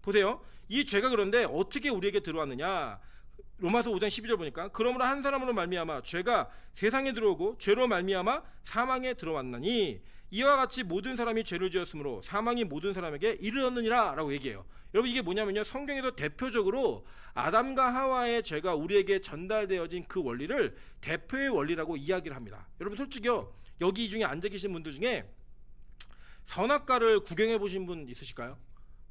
Speaker 1: 보세요, 이 죄가 그런데 어떻게 우리에게 들어왔느냐. 로마서 5장 12절 보니까 그러므로 한 사람으로 말미암아 죄가 세상에 들어오고 죄로 말미암아 사망에 들어왔나니 이와 같이 모든 사람이 죄를 지었으므로 사망이 모든 사람에게 이르렀느니라 라고 얘기해요. 여러분, 이게 뭐냐면요, 성경에도 대표적으로 아담과 하와의 죄가 우리에게 전달되어진 그 원리를 대표의 원리라고 이야기를 합니다. 여러분, 솔직히요, 여기 이 중에 앉아 계신 분들 중에 선악과를 구경해 보신 분 있으실까요?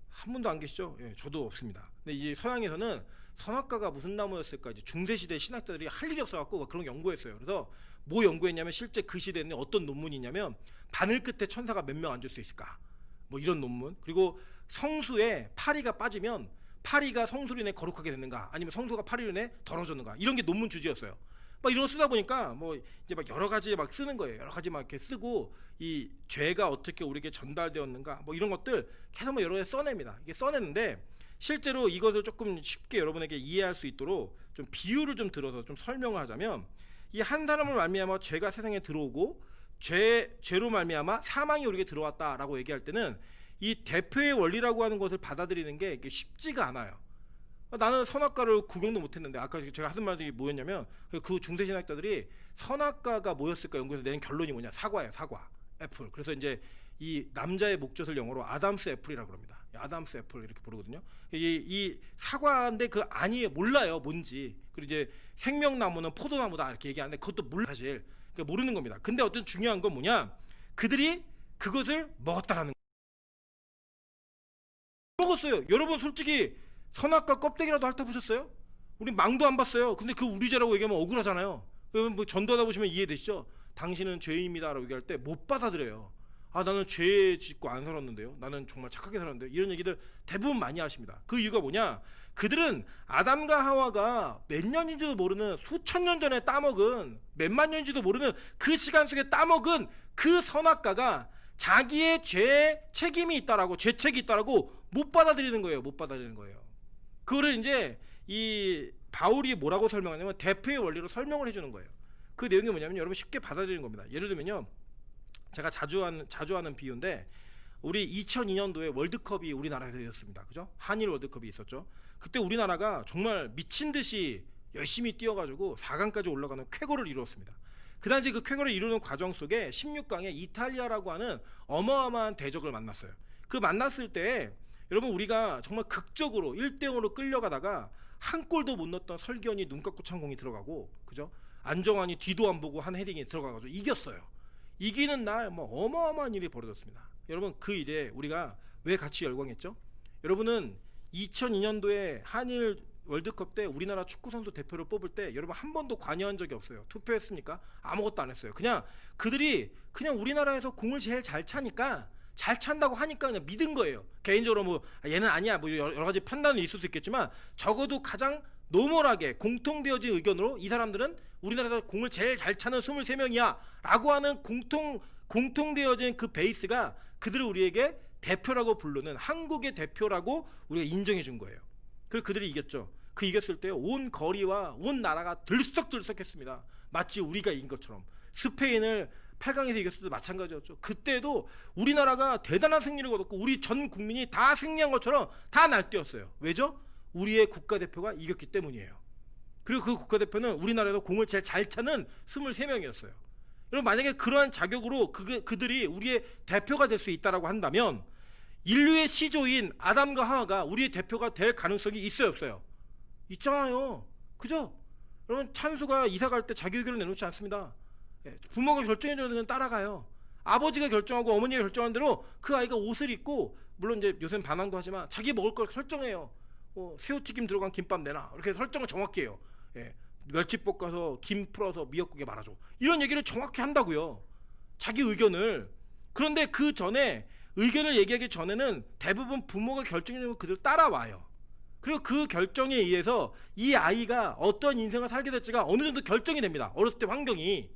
Speaker 1: 한 분도 안 계시죠? 예, 저도 없습니다. 근데 이 서양에서는 선악과가 무슨 나무였을까, 이제 중세시대 신학자들이 할 일이 없어갖고 그런 거 연구했어요. 그래서 뭐 연구했냐면, 실제 그 시대에는 어떤 논문이냐면, 바늘 끝에 천사가 몇 명 앉을 수 있을까, 뭐 이런 논문. 그리고 성수에 파리가 빠지면 파리가 성수로 인해 거룩하게 됐는가, 아니면 성수가 파리로 인해 더러워졌는가, 이런 게 논문 주제였어요. 막 이런 거 쓰다 보니까 뭐 이제 막 여러 가지 막 쓰는 거예요. 여러 가지 막 이렇게 쓰고 이 죄가 어떻게 우리에게 전달되었는가, 뭐 이런 것들 계속 뭐 여러 개 써냅니다. 이게 써내는데 실제로 이것을 조금 쉽게 여러분에게 이해할 수 있도록 좀 비유를 좀 들어서 좀 설명을 하자면, 이 한 사람을 말미암아 죄가 세상에 들어오고 죄로 말미암아 사망이 우리에게 들어왔다라고 얘기할 때는 이 대표의 원리라고 하는 것을 받아들이는 게 이게 쉽지가 않아요. 나는 선악과를 구경도 못했는데, 아까 제가 하는 말이 뭐였냐면, 그 중세신학자들이 선악과가 뭐였을까 연구해서 낸 결론이 뭐냐, 사과예요. 사과, 애플. 그래서 이제 이 남자의 목젖을 영어로 아담스 애플이라고 합니다. 아담스 애플 이렇게 부르거든요. 이 사과인데 그 아니에요. 몰라요, 뭔지. 그리고 이제 생명나무는 포도나무다 이렇게 얘기하는데 그것도 몰라, 사실. 그러니까 모르는 겁니다. 근데 어떤 중요한 건 뭐냐, 그들이 그것을 먹었다라는 거예요. 먹었어요. 여러분, 솔직히 선악과 껍데기라도 핥아보셨어요? 우리 망도 안 봤어요. 근데 그 우리 죄라고 얘기하면 억울하잖아요. 여러분, 뭐 전도하다 보시면 이해되시죠? 당신은 죄인입니다 라고 얘기할 때 못 받아들여요. 아, 나는 죄 짓고 안 살았는데요, 나는 정말 착하게 살았는데, 이런 얘기들 대부분 많이 하십니다. 그 이유가 뭐냐, 그들은 아담과 하와가 몇 년인지도 모르는, 수천 년 전에 따먹은, 몇만 년인지도 모르는 그 시간 속에 따먹은 그 선악과가 자기의 죄에 책임이 있다라고, 죄책이 있다라고 못 받아들이는 거예요. 못 받아들이는 거예요. 그거를 이제 이 바울이 뭐라고 설명하냐면 대표의 원리로 설명을 해주는 거예요. 그 내용이 뭐냐면, 여러분 쉽게 받아들이는 겁니다. 예를 들면요, 제가 자주 하는 비유인데, 우리 2002년도에 월드컵이 우리나라에서 있었습니다. 그죠? 한일 월드컵이 있었죠. 그때 우리나라가 정말 미친 듯이 열심히 뛰어가지고 4강까지 올라가는 쾌거를 이루었습니다. 그 당시 그 쾌거를 이루는 과정 속에 16강에 이탈리아라고 하는 어마어마한 대적을 만났어요. 그 만났을 때 여러분 우리가 정말 극적으로 1대0으로 끌려가다가 한 골도 못 넣었던 설기현이 눈 감고 찬 공이 들어가고, 그죠? 안정환이 뒤도 안 보고 한 헤딩이 들어가가지고 이겼어요. 이기는 날 뭐 어마어마한 일이 벌어졌습니다. 여러분 그 일에 우리가 왜 같이 열광했죠? 여러분은 2002년도에 한일 월드컵 때 우리나라 축구 선수 대표를 뽑을 때 여러분 한 번도 관여한 적이 없어요. 투표했습니까? 아무것도 안 했어요. 그냥 그들이 그냥 우리나라에서 공을 제일 잘 차니까, 잘 찬다고 하니까 그냥 믿은 거예요. 개인적으로 뭐 얘는 아니야 뭐 여러 가지 판단이 있을 수 있겠지만 적어도 가장 노멀하게 공통되어진 의견으로 이 사람들은 우리나라에서 공을 제일 잘 차는 23명이야 라고 하는 공통되어진 그 베이스가 그들을 우리에게 대표라고 부르는 한국의 대표라고 우리가 인정해 준 거예요. 그래서 그들이 이겼죠. 그 이겼을 때 온 거리와 온 나라가 들썩들썩했습니다. 마치 우리가 이긴 것처럼. 스페인을 8강에서 이겼을 때도 마찬가지였죠. 그때도 우리나라가 대단한 승리를 거뒀고 우리 전 국민이 다 승리한 것처럼 다 날뛰었어요. 왜죠? 우리의 국가대표가 이겼기 때문이에요. 그리고 그 국가대표는 우리나라에서 공을 제일 잘 차는 23명이었어요. 여러분 만약에 그러한 자격으로 그들이 우리의 대표가 될 수 있다라고 한다면 인류의 시조인 아담과 하와가 우리의 대표가 될 가능성이 있어요, 없어요? 있잖아요. 그죠? 여러분 찬수가 이사 갈 때 자기 의견을 내놓지 않습니다. 부모가 결정해주는 데는 따라가요. 아버지가 결정하고 어머니가 결정한 대로 그 아이가 옷을 입고, 물론 이제 요새는 반항도 하지만 자기 먹을 걸 설정해요. 새우튀김 들어간 김밥 내놔 이렇게 설정을 정확히 해요. 멸치 볶아서 김 풀어서 미역국에 말아줘 이런 얘기를 정확히 한다고요. 자기 의견을. 그런데 그 전에 의견을 얘기하기 전에는 대부분 부모가 결정해주면 그대로 따라와요. 그리고 그 결정에 의해서 이 아이가 어떤 인생을 살게 될지가 어느 정도 결정이 됩니다. 어렸을 때 환경이.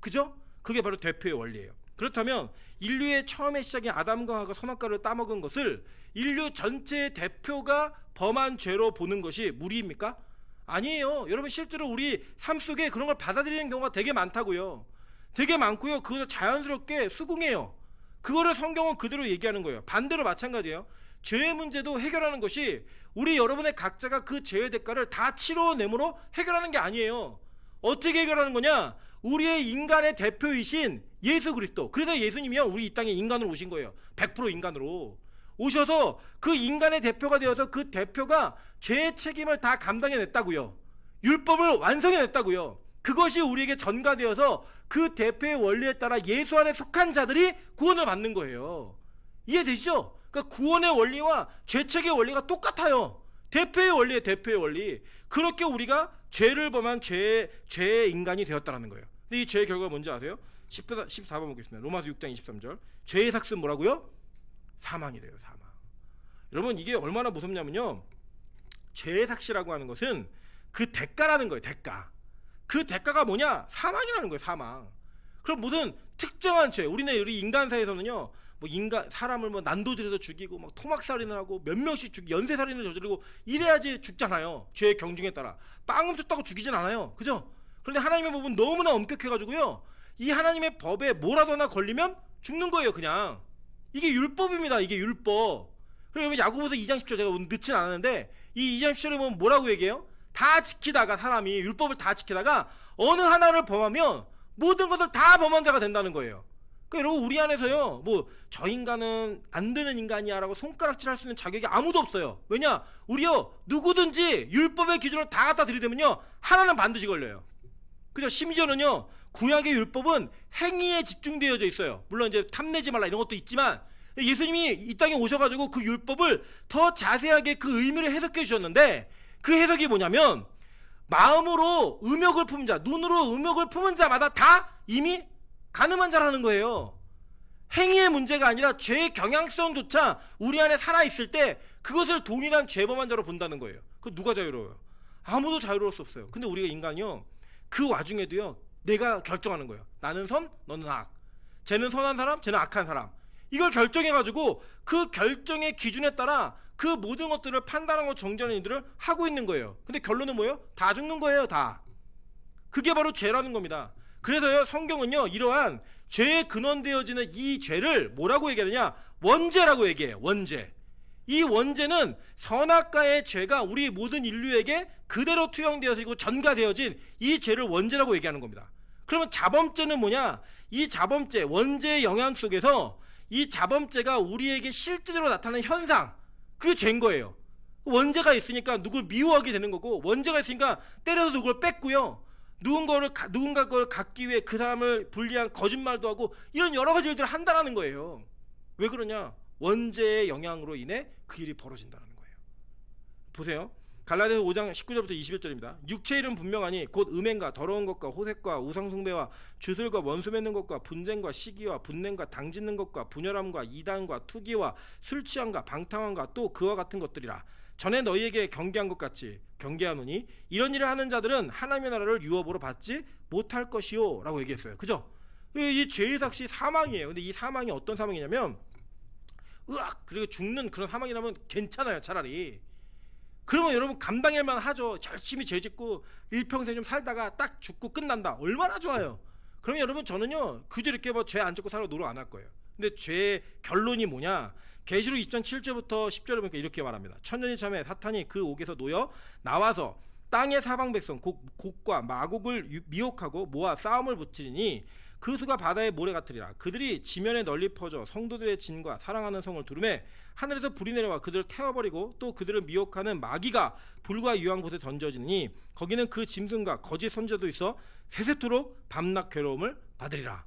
Speaker 1: 그죠? 그게 바로 대표의 원리예요. 그렇다면 인류의 처음에 시작인 아담과 하와가 선악과를 따먹은 것을 인류 전체의 대표가 범한 죄로 보는 것이 무리입니까? 아니에요. 여러분 실제로 우리 삶 속에 그런 걸 받아들이는 경우가 되게 많다고요. 되게 많고요. 그걸 자연스럽게 수긍해요. 그거를 성경은 그대로 얘기하는 거예요. 반대로 마찬가지예요. 죄의 문제도 해결하는 것이 우리 여러분의 각자가 그 죄의 대가를 다 치러내므로 해결하는 게 아니에요. 어떻게 해결하는 거냐? 우리의 인간의 대표이신 예수 그리스도. 그래서 예수님이요 우리 이 땅에 인간으로 오신 거예요. 100% 인간으로 오셔서 그 인간의 대표가 되어서 그 대표가 죄의 책임을 다 감당해냈다고요. 율법을 완성해냈다고요. 그것이 우리에게 전가되어서 그 대표의 원리에 따라 예수 안에 속한 자들이 구원을 받는 거예요. 이해되시죠? 그러니까 구원의 원리와 죄책의 원리가 똑같아요. 대표의 원리예요. 대표의 원리. 그렇게 우리가 죄를 범한 죄의 인간이 되었다는 거예요. 근데 이 죄의 결과가 뭔지 아세요? 14번 보겠습니다. 로마서 6장 23절. 죄의 삭스는 뭐라고요? 사망이래요. 사망. 여러분 이게 얼마나 무섭냐면요, 죄의 삭시라고 하는 것은 그 대가라는 거예요. 대가. 그 대가가 뭐냐? 사망이라는 거예요. 사망. 그럼 무슨 특정한 죄, 우리 인간사에서는요 뭐 사람을 뭐 난도질해서 죽이고 막 토막살인을 하고 몇 명씩 연쇄살인을 저지르고 이래야지 죽잖아요. 죄의 경중에 따라. 빵 훔쳤다고 죽이진 않아요. 그죠? 그런데 하나님의 법은 너무나 엄격해가지고요, 이 하나님의 법에 뭐라도 하나 걸리면 죽는 거예요. 그냥 이게 율법입니다. 이게 율법. 그리고 야고보서 2장 10절, 제가 오늘 늦진 않았는데 이 2장 10절에 보면 뭐라고 얘기해요? 다 지키다가, 사람이 율법을 다 지키다가 어느 하나를 범하면 모든 것을 다 범한 자가 된다는 거예요. 그러니까 여러분 우리 안에서요 뭐 저 인간은 안 되는 인간이야 라고 손가락질할 수 있는 자격이 아무도 없어요. 왜냐? 우리요 누구든지 율법의 기준을 다 갖다 들이대면요 하나는 반드시 걸려요. 그죠? 심지어는요 구약의 율법은 행위에 집중되어져 있어요. 물론 이제 탐내지 말라 이런 것도 있지만 예수님이 이 땅에 오셔가지고 그 율법을 더 자세하게 그 의미를 해석해 주셨는데, 그 해석이 뭐냐면 마음으로 음욕을 품은 자, 눈으로 음욕을 품은 자마다 다 이미 간음한 자라는 거예요. 행위의 문제가 아니라 죄의 경향성조차 우리 안에 살아있을 때 그것을 동일한 죄범한 자로 본다는 거예요. 그 누가 자유로워요? 아무도 자유로울 수 없어요. 근데 우리가 인간이요 그 와중에도요 내가 결정하는 거예요. 나는 선, 너는 악. 쟤는 선한 사람, 쟤는 악한 사람. 이걸 결정해가지고 그 결정의 기준에 따라 그 모든 것들을 판단하고 정죄하는 일들을 하고 있는 거예요. 근데 결론은 뭐예요? 다 죽는 거예요. 다. 그게 바로 죄라는 겁니다. 그래서요 성경은요 이러한 죄의 근원되어지는 이 죄를 뭐라고 얘기하느냐? 원죄라고 얘기해요. 원죄. 이 원죄는 선악과의 죄가 우리 모든 인류에게 그대로 투영되어지고 전가되어진 이 죄를 원죄라고 얘기하는 겁니다. 그러면 자범죄는 뭐냐? 이 자범죄, 원죄의 영향 속에서 이 자범죄가 우리에게 실제로 나타나는 현상, 그게 죄인 거예요. 원죄가 있으니까 누굴 미워하게 되는 거고, 원죄가 있으니까 때려서 누굴 뺏고요, 누군가 걸 갖기 위해 그 사람을 불리한 거짓말도 하고, 이런 여러 가지 일들을 한다는 거예요. 왜 그러냐? 원죄의 영향으로 인해 그 일이 벌어진다는 거예요. 보세요. 갈라디아서 5장 19절부터 21절입니다. 육체의 일은 분명하니 곧 음행과 더러운 것과 호색과 우상숭배와 주술과 원수 맺는 것과 분쟁과 시기와 분냄과 당짓는 것과 분열함과 이단과 투기와 술 취함과 방탕함과 또 그와 같은 것들이라. 전에 너희에게 경계한 것 같이 경계하노니 이런 일을 하는 자들은 하나님의 나라를 유업으로 받지 못할 것이요 라고 얘기했어요. 그죠? 이 죄의 삭시 사망이에요. 근데 이 사망이 어떤 사망이냐면 으악 그리고 죽는 그런 사망이라면 괜찮아요. 차라리 그러면 여러분 감당할만 하죠. 열심히 죄 짓고 일평생 좀 살다가 딱 죽고 끝난다. 얼마나 좋아요. 그러면 여러분 저는요 그저 이렇게 뭐 죄 안 짓고 살아 노력 안 할 거예요. 근데 죄의 결론이 뭐냐? 계시록 20장 7절부터 10절에 보니까 이렇게 말합니다. 천년이 참에 사탄이 그 옥에서 놓여 나와서 땅의 사방 백성 곡과 마곡을 미혹하고 모아 싸움을 붙이니 그 수가 바다의 모래 같으리라. 그들이 지면에 널리 퍼져 성도들의 진과 사랑하는 성을 두르매 하늘에서 불이 내려와 그들을 태워버리고 또 그들을 미혹하는 마귀가 불과 유황못에 던져지니 거기는 그 짐승과 거짓 선지자도 있어 세세토록 밤낮 괴로움을 받으리라.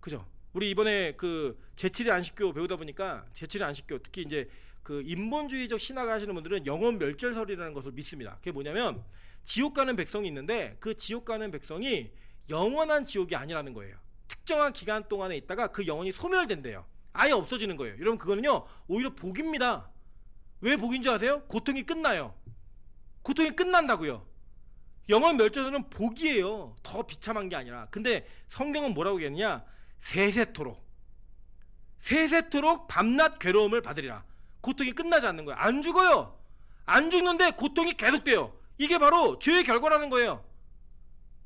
Speaker 1: 그죠? 우리 이번에 그 제7의 안식교 배우다 보니까 제7의 안식교 특히 이제 그 인본주의적 신학을 하시는 분들은 영원 멸절설이라는 것을 믿습니다. 그게 뭐냐면 지옥 가는 백성이 있는데 그 지옥 가는 백성이 영원한 지옥이 아니라는 거예요. 특정한 기간 동안에 있다가 그 영혼이 소멸된대요. 아예 없어지는 거예요. 여러분 그거는요 오히려 복입니다. 왜 복인 줄 아세요? 고통이 끝나요. 고통이 끝난다고요. 영원 멸절은 복이에요. 더 비참한 게 아니라. 근데 성경은 뭐라고 얘기했냐? 세세토록 밤낮 괴로움을 받으리라. 고통이 끝나지 않는 거예요. 안 죽어요. 안 죽는데 고통이 계속돼요. 이게 바로 죄의 결과라는 거예요.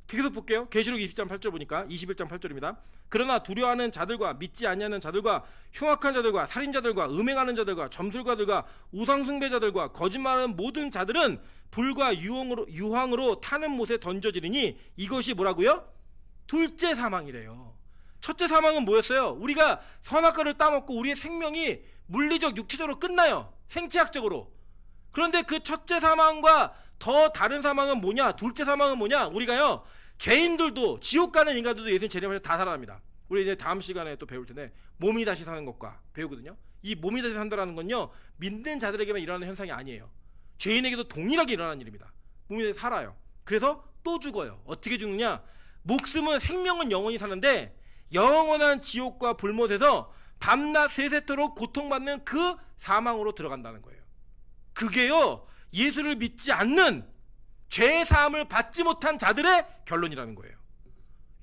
Speaker 1: 계속 볼게요. 계시록 20장 8절 보니까 21장 8절입니다. 그러나 두려워하는 자들과 믿지 아니하는 자들과 흉악한 자들과 살인자들과 음행하는 자들과 점술가들과 우상숭배자들과 거짓말하는 모든 자들은 불과 유황으로 타는 못에 던져지리니 이것이 뭐라고요? 둘째 사망이래요. 첫째 사망은 뭐였어요? 우리가 선악과를 따먹고 우리의 생명이 물리적 육체적으로 끝나요. 생체학적으로. 그런데 그 첫째 사망과 더 다른 사망은 뭐냐? 둘째 사망은 뭐냐? 우리가요 죄인들도 지옥 가는 인간들도 예수님 재림하셔서 다 살아납니다. 우리 이제 다음 시간에 또 배울 텐데 몸이 다시 사는 것과 배우거든요. 이 몸이 다시 산다라는 건요 믿는 자들에게만 일어나는 현상이 아니에요. 죄인에게도 동일하게 일어나는 일입니다. 몸이 다시 살아요. 그래서 또 죽어요. 어떻게 죽느냐? 목숨은 생명은 영원히 사는데 영원한 지옥과 불못에서 밤낮 세세토록 고통받는 그 사망으로 들어간다는 거예요. 그게요 예수를 믿지 않는 죄의 사함을 받지 못한 자들의 결론이라는 거예요.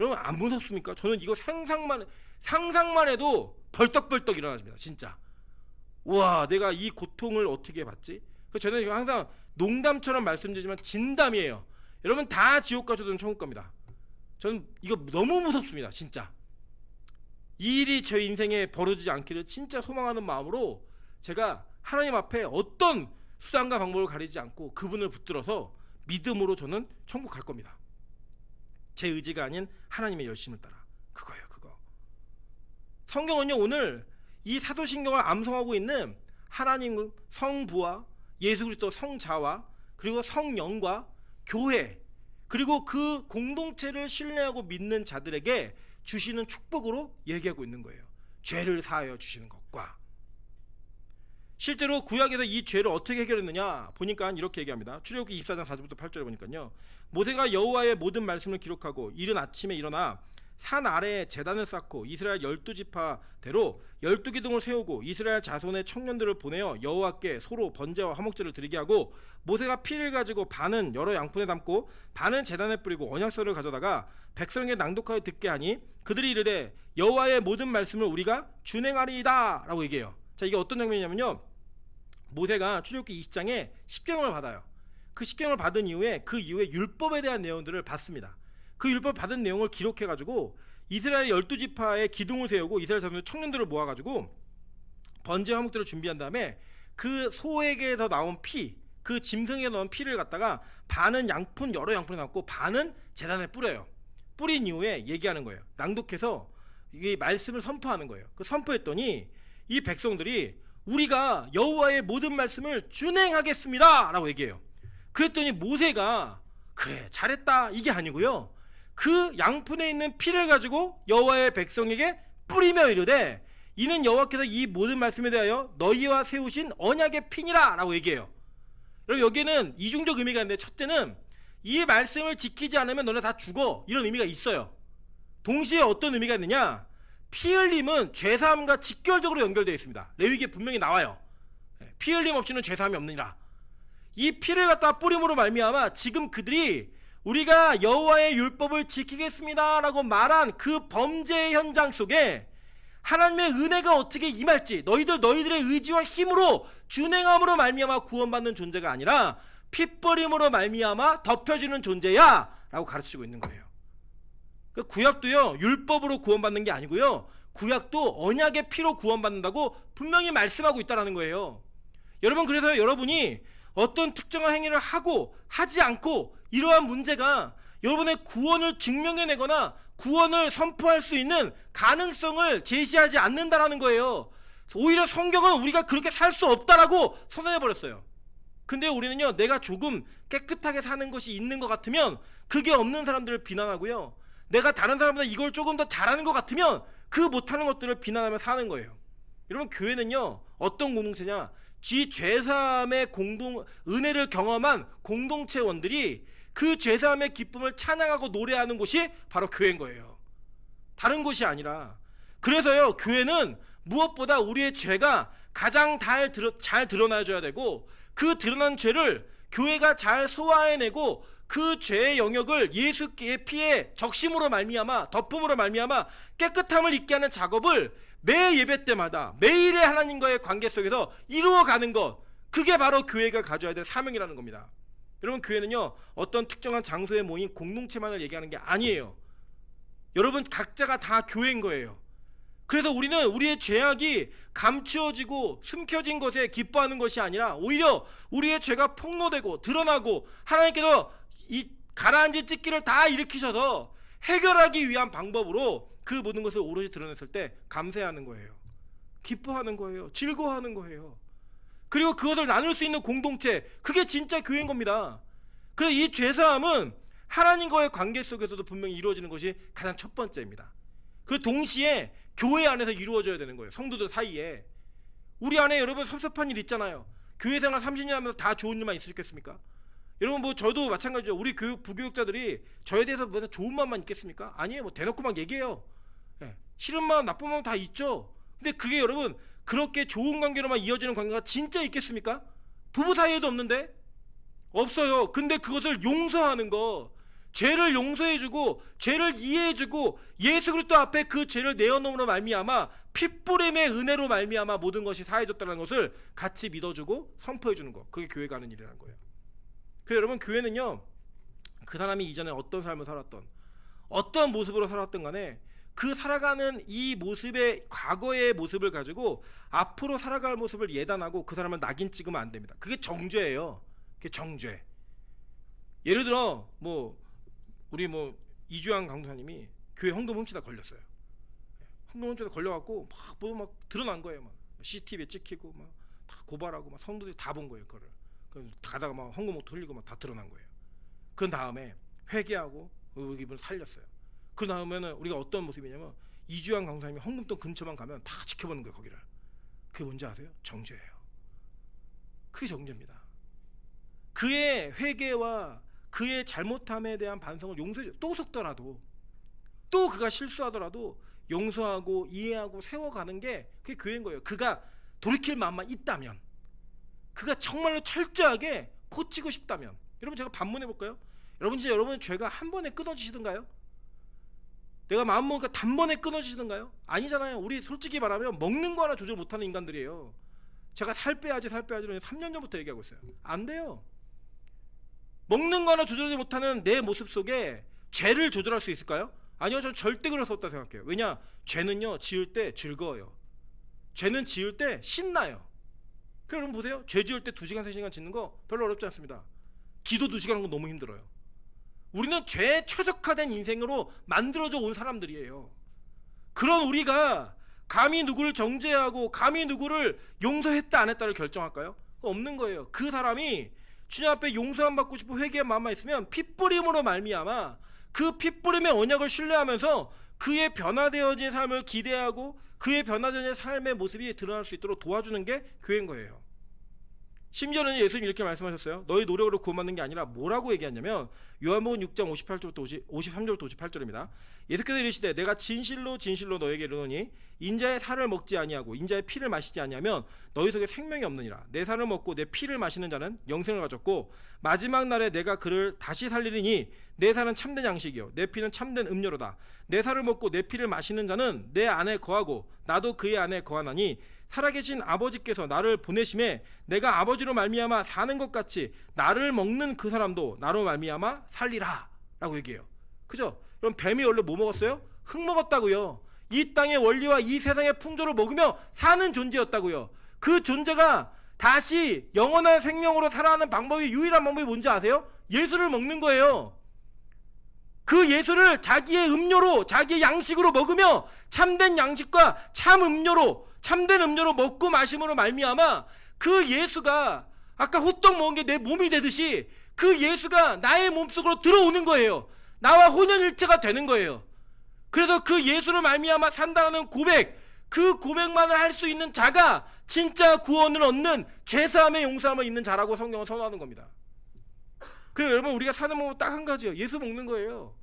Speaker 1: 여러분 안 무섭습니까? 저는 이거 상상만 해도 벌떡벌떡 일어나집니다. 진짜. 와 내가 이 고통을 어떻게 받지? 저는 항상 농담처럼 말씀드리지만 진담이에요. 여러분 다 지옥 가셔도 천국 갑니다. 저는 이거 너무 무섭습니다. 진짜. 이 일이 제 인생에 벌어지지 않기를 진짜 소망하는 마음으로 제가 하나님 앞에 어떤 수단과 방법을 가리지 않고 그분을 붙들어서 믿음으로 저는 천국 갈 겁니다. 제 의지가 아닌 하나님의 열심을 따라. 그거예요. 그거. 성경은요 오늘 이 사도신경을 암송하고 있는 하나님 성부와 예수 그리스도 성자와 그리고 성령과 교회 그리고 그 공동체를 신뢰하고 믿는 자들에게 주시는 축복으로 얘기하고 있는 거예요. 죄를 사하여 주시는 것과 실제로 구약에서 이 죄를 어떻게 해결했느냐 보니까 이렇게 얘기합니다. 출애굽기 24장 4절부터 8절에 보니까요. 모세가 여호와의 모든 말씀을 기록하고 이른 아침에 일어나 산 아래에 제단을 쌓고 이스라엘 12지파대로 12기둥을 세우고 이스라엘 자손의 청년들을 보내어 여호와께 소로 번제와 화목제를 드리게 하고 모세가 피를 가지고 반은 여러 양푼에 담고 반은 제단에 뿌리고 언약서를 가져다가 백성에게 낭독하여 듣게 하니 그들이 이르되 여호와의 모든 말씀을 우리가 준행하리이다 라고 얘기해요. 자 이게 어떤 장면이냐면요 모세가 출애굽기 20장에 십계명을 받아요. 그 십계명을 받은 이후에 그 이후에 율법에 대한 내용들을 받습니다. 그 율법 받은 내용을 기록해가지고 이스라엘 12지파의 기둥을 세우고 이스라엘 자손의 청년들을 모아가지고 번제 화목들을 준비한 다음에 그 소에게서 나온 피, 그 짐승에서 나온 피를 갖다가 반은 양푼, 여러 양푼에 넣고 반은 제단에 뿌려요. 뿌린 이후에 얘기하는 거예요. 낭독해서 이게 말씀을 선포하는 거예요. 그 선포했더니 이 백성들이 우리가 여호와의 모든 말씀을 준행하겠습니다 라고 얘기해요. 그랬더니 모세가 그래 잘했다 이게 아니고요, 그 양푼에 있는 피를 가지고 여호와의 백성에게 뿌리며 이르되 이는 여호와께서 이 모든 말씀에 대하여 너희와 세우신 언약의 피니라 라고 얘기해요. 여러분 여기에는 이중적 의미가 있는데, 첫째는 이 말씀을 지키지 않으면 너네 다 죽어 이런 의미가 있어요. 동시에 어떤 의미가 있느냐, 피 흘림은 죄사함과 직결적으로 연결되어 있습니다. 레위기에 분명히 나와요. 피 흘림 없이는 죄사함이 없느니라. 이 피를 갖다 뿌림으로 말미암아 지금 그들이 우리가 여호와의 율법을 지키겠습니다 라고 말한 그 범죄의 현장 속에 하나님의 은혜가 어떻게 임할지, 너희들의 의지와 힘으로 준행함으로 말미암아 구원받는 존재가 아니라 핏버림으로 말미암아 덮여지는 존재야 라고 가르치고 있는 거예요. 그 구약도요 율법으로 구원받는 게 아니고요, 구약도 언약의 피로 구원받는다고 분명히 말씀하고 있다는 거예요. 여러분, 그래서 여러분이 어떤 특정한 행위를 하고 하지 않고 이러한 문제가 여러분의 구원을 증명해내거나 구원을 선포할 수 있는 가능성을 제시하지 않는다라는 거예요. 오히려 성경은 우리가 그렇게 살 수 없다라고 선언해버렸어요. 근데 우리는요, 내가 조금 깨끗하게 사는 것이 있는 것 같으면 그게 없는 사람들을 비난하고요, 내가 다른 사람보다 이걸 조금 더 잘하는 것 같으면 그 못하는 것들을 비난하며 사는 거예요. 여러분, 교회는요 어떤 공동체냐, 지 죄사함의 은혜를 경험한 공동체원들이 그 죄사함의 기쁨을 찬양하고 노래하는 곳이 바로 교회인 거예요. 다른 곳이 아니라. 그래서요, 교회는 무엇보다 우리의 죄가 가장 잘 드러나줘야 되고, 그 드러난 죄를 교회가 잘 소화해내고 그 죄의 영역을 예수의 피의 적심으로 말미암아, 덮음으로 말미암아 깨끗함을 있게 하는 작업을 매 예배 때마다 매일의 하나님과의 관계 속에서 이루어가는 것, 그게 바로 교회가 가져야 될 사명이라는 겁니다. 여러분, 교회는요 어떤 특정한 장소에 모인 공동체만을 얘기하는 게 아니에요. 여러분 각자가 다 교회인 거예요. 그래서 우리는 우리의 죄악이 감추어지고 숨겨진 것에 기뻐하는 것이 아니라 오히려 우리의 죄가 폭로되고 드러나고 하나님께서 이 가라앉은 찢기를 다 일으키셔서 해결하기 위한 방법으로 그 모든 것을 오롯이 드러냈을 때 감사하는 거예요. 기뻐하는 거예요. 즐거워하는 거예요. 그리고 그것을 나눌 수 있는 공동체, 그게 진짜 교회인 겁니다. 그래서 이 죄사함은 하나님과의 관계 속에서도 분명히 이루어지는 것이 가장 첫 번째입니다. 그리고 동시에 교회 안에서 이루어져야 되는 거예요. 성도들 사이에. 우리 안에 여러분 섭섭한 일 있잖아요. 교회 생활 30년 하면서 다 좋은 일만 있으셨겠습니까? 여러분, 뭐 저도 마찬가지죠. 우리 부교육자들이 저에 대해서 뭐 좋은 마음만 있겠습니까? 아니에요. 뭐 대놓고 막 얘기해요. 싫은 마음, 나쁜 마음 다 있죠. 근데 그게 여러분 그렇게 좋은 관계로만 이어지는 관계가 진짜 있겠습니까? 부부 사이에도 없는데? 없어요. 근데 그것을 용서하는 거, 죄를 용서해주고 죄를 이해해주고 예수 그리스도 앞에 그 죄를 내어놓음으로 말미암아 핏부림의 은혜로 말미암아 모든 것이 사해졌다는 것을 같이 믿어주고 선포해주는 거, 그게 교회가 하는 일이라는 거예요. 그래서 여러분, 교회는요 그 사람이 이전에 어떤 삶을 살았던, 어떤 모습으로 살았던 간에 그 살아가는 이 모습의 과거의 모습을 가지고 앞으로 살아갈 모습을 예단하고 그 사람을 낙인 찍으면 안 됩니다. 그게 정죄예요. 그게 정죄. 예를 들어 우리 이주환 강도사님이 교회 헌금 훔치다 걸렸어요. 헌금 훔치다 걸려갖고 막 드러난 거예요. 막 CCTV에 찍히고 막 다 고발하고 막 성도들이 다 본 거예요. 그거를. 가다가 막 헌금 흘리고 막 다 드러난 거예요. 그 다음에 회개하고 이분을 살렸어요. 그 다음에는 우리가 어떤 모습이냐면 이주환 강사님이 헌금통 근처만 가면 다 지켜보는 거예요. 거기를. 그게 뭔지 아세요? 정죄예요. 그게 정죄입니다. 그의 회개와 그의 잘못함에 대한 반성을 용서해, 또 속더라도 또 그가 실수하더라도 용서하고 이해하고 세워가는 게 그게 교회인 거예요. 그가 돌이킬 마음만 있다면, 그가 정말로 철저하게 고치고 싶다면. 여러분, 제가 반문해 볼까요? 여러분, 진짜 여러분의 죄가 한 번에 끊어지시던가요? 내가 마음 먹으니까 단번에 끊어지시던가요? 아니잖아요. 우리 솔직히 말하면 먹는 거 하나 조절 못하는 인간들이에요. 제가 살 빼야지 3년 전부터 얘기하고 있어요. 안 돼요. 먹는 거 하나 조절하지 못하는 내 모습 속에 죄를 조절할 수 있을까요? 아니요, 저는 절대 그럴 수 없다고 생각해요. 왜냐? 죄는요 지을 때 즐거워요. 죄는 지을 때 신나요. 그럼 여러분 보세요. 죄 지을 때 2시간 3시간 짓는 거 별로 어렵지 않습니다. 기도 2시간 하는 건 너무 힘들어요. 우리는 죄에 최적화된 인생으로 만들어져 온 사람들이에요. 그런 우리가 감히 누구를 정죄하고 감히 누구를 용서했다 안 했다를 결정할까요? 없는 거예요. 그 사람이 주님 앞에 용서함 받고 싶고 회개의 마음만 있으면 핏뿌림으로 말미암아 그 핏뿌림의 언약을 신뢰하면서 그의 변화되어진 삶을 기대하고 그의 변화되어진 삶의 모습이 드러날 수 있도록 도와주는 게 교회인 거예요. 심지어는 예수님이 이렇게 말씀하셨어요. 너희 노력으로 구원받는 게 아니라 뭐라고 얘기하냐면 요한복음 6장 53절부터 58절입니다. 예수께서 이르시되 내가 진실로 진실로 너에게 이르노니 인자의 살을 먹지 아니하고 인자의 피를 마시지 아니하면 너희 속에 생명이 없느니라. 내 살을 먹고 내 피를 마시는 자는 영생을 가졌고 마지막 날에 내가 그를 다시 살리리니 내 살은 참된 양식이요 내 피는 참된 음료로다. 내 살을 먹고 내 피를 마시는 자는 내 안에 거하고 나도 그의 안에 거하나니 살아계신 아버지께서 나를 보내심에 내가 아버지로 말미암아 사는 것 같이 나를 먹는 그 사람도 나로 말미암아 살리라 라고 얘기해요. 그죠? 그럼 뱀이 원래 뭐 먹었어요? 흙 먹었다고요. 이 땅의 원리와 이 세상의 풍조를 먹으며 사는 존재였다고요. 그 존재가 다시 영원한 생명으로 살아가는 방법이 유일한 방법이 뭔지 아세요? 예수를 먹는 거예요. 그 예수를 자기의 음료로 자기의 양식으로 먹으며 참된 양식과 참 음료로 참된 음료로 먹고 마심으로 말미암아 그 예수가 아까 호떡 먹은 게 내 몸이 되듯이 그 예수가 나의 몸속으로 들어오는 거예요. 나와 혼연일체가 되는 거예요. 그래서 그 예수를 말미암아 산다는 고백, 그 고백만을 할 수 있는 자가 진짜 구원을 얻는 죄사함의 용서함을 입는 자라고 성경은 선언하는 겁니다. 그래서 여러분 우리가 사는 법은 딱 한 가지예요. 예수 먹는 거예요.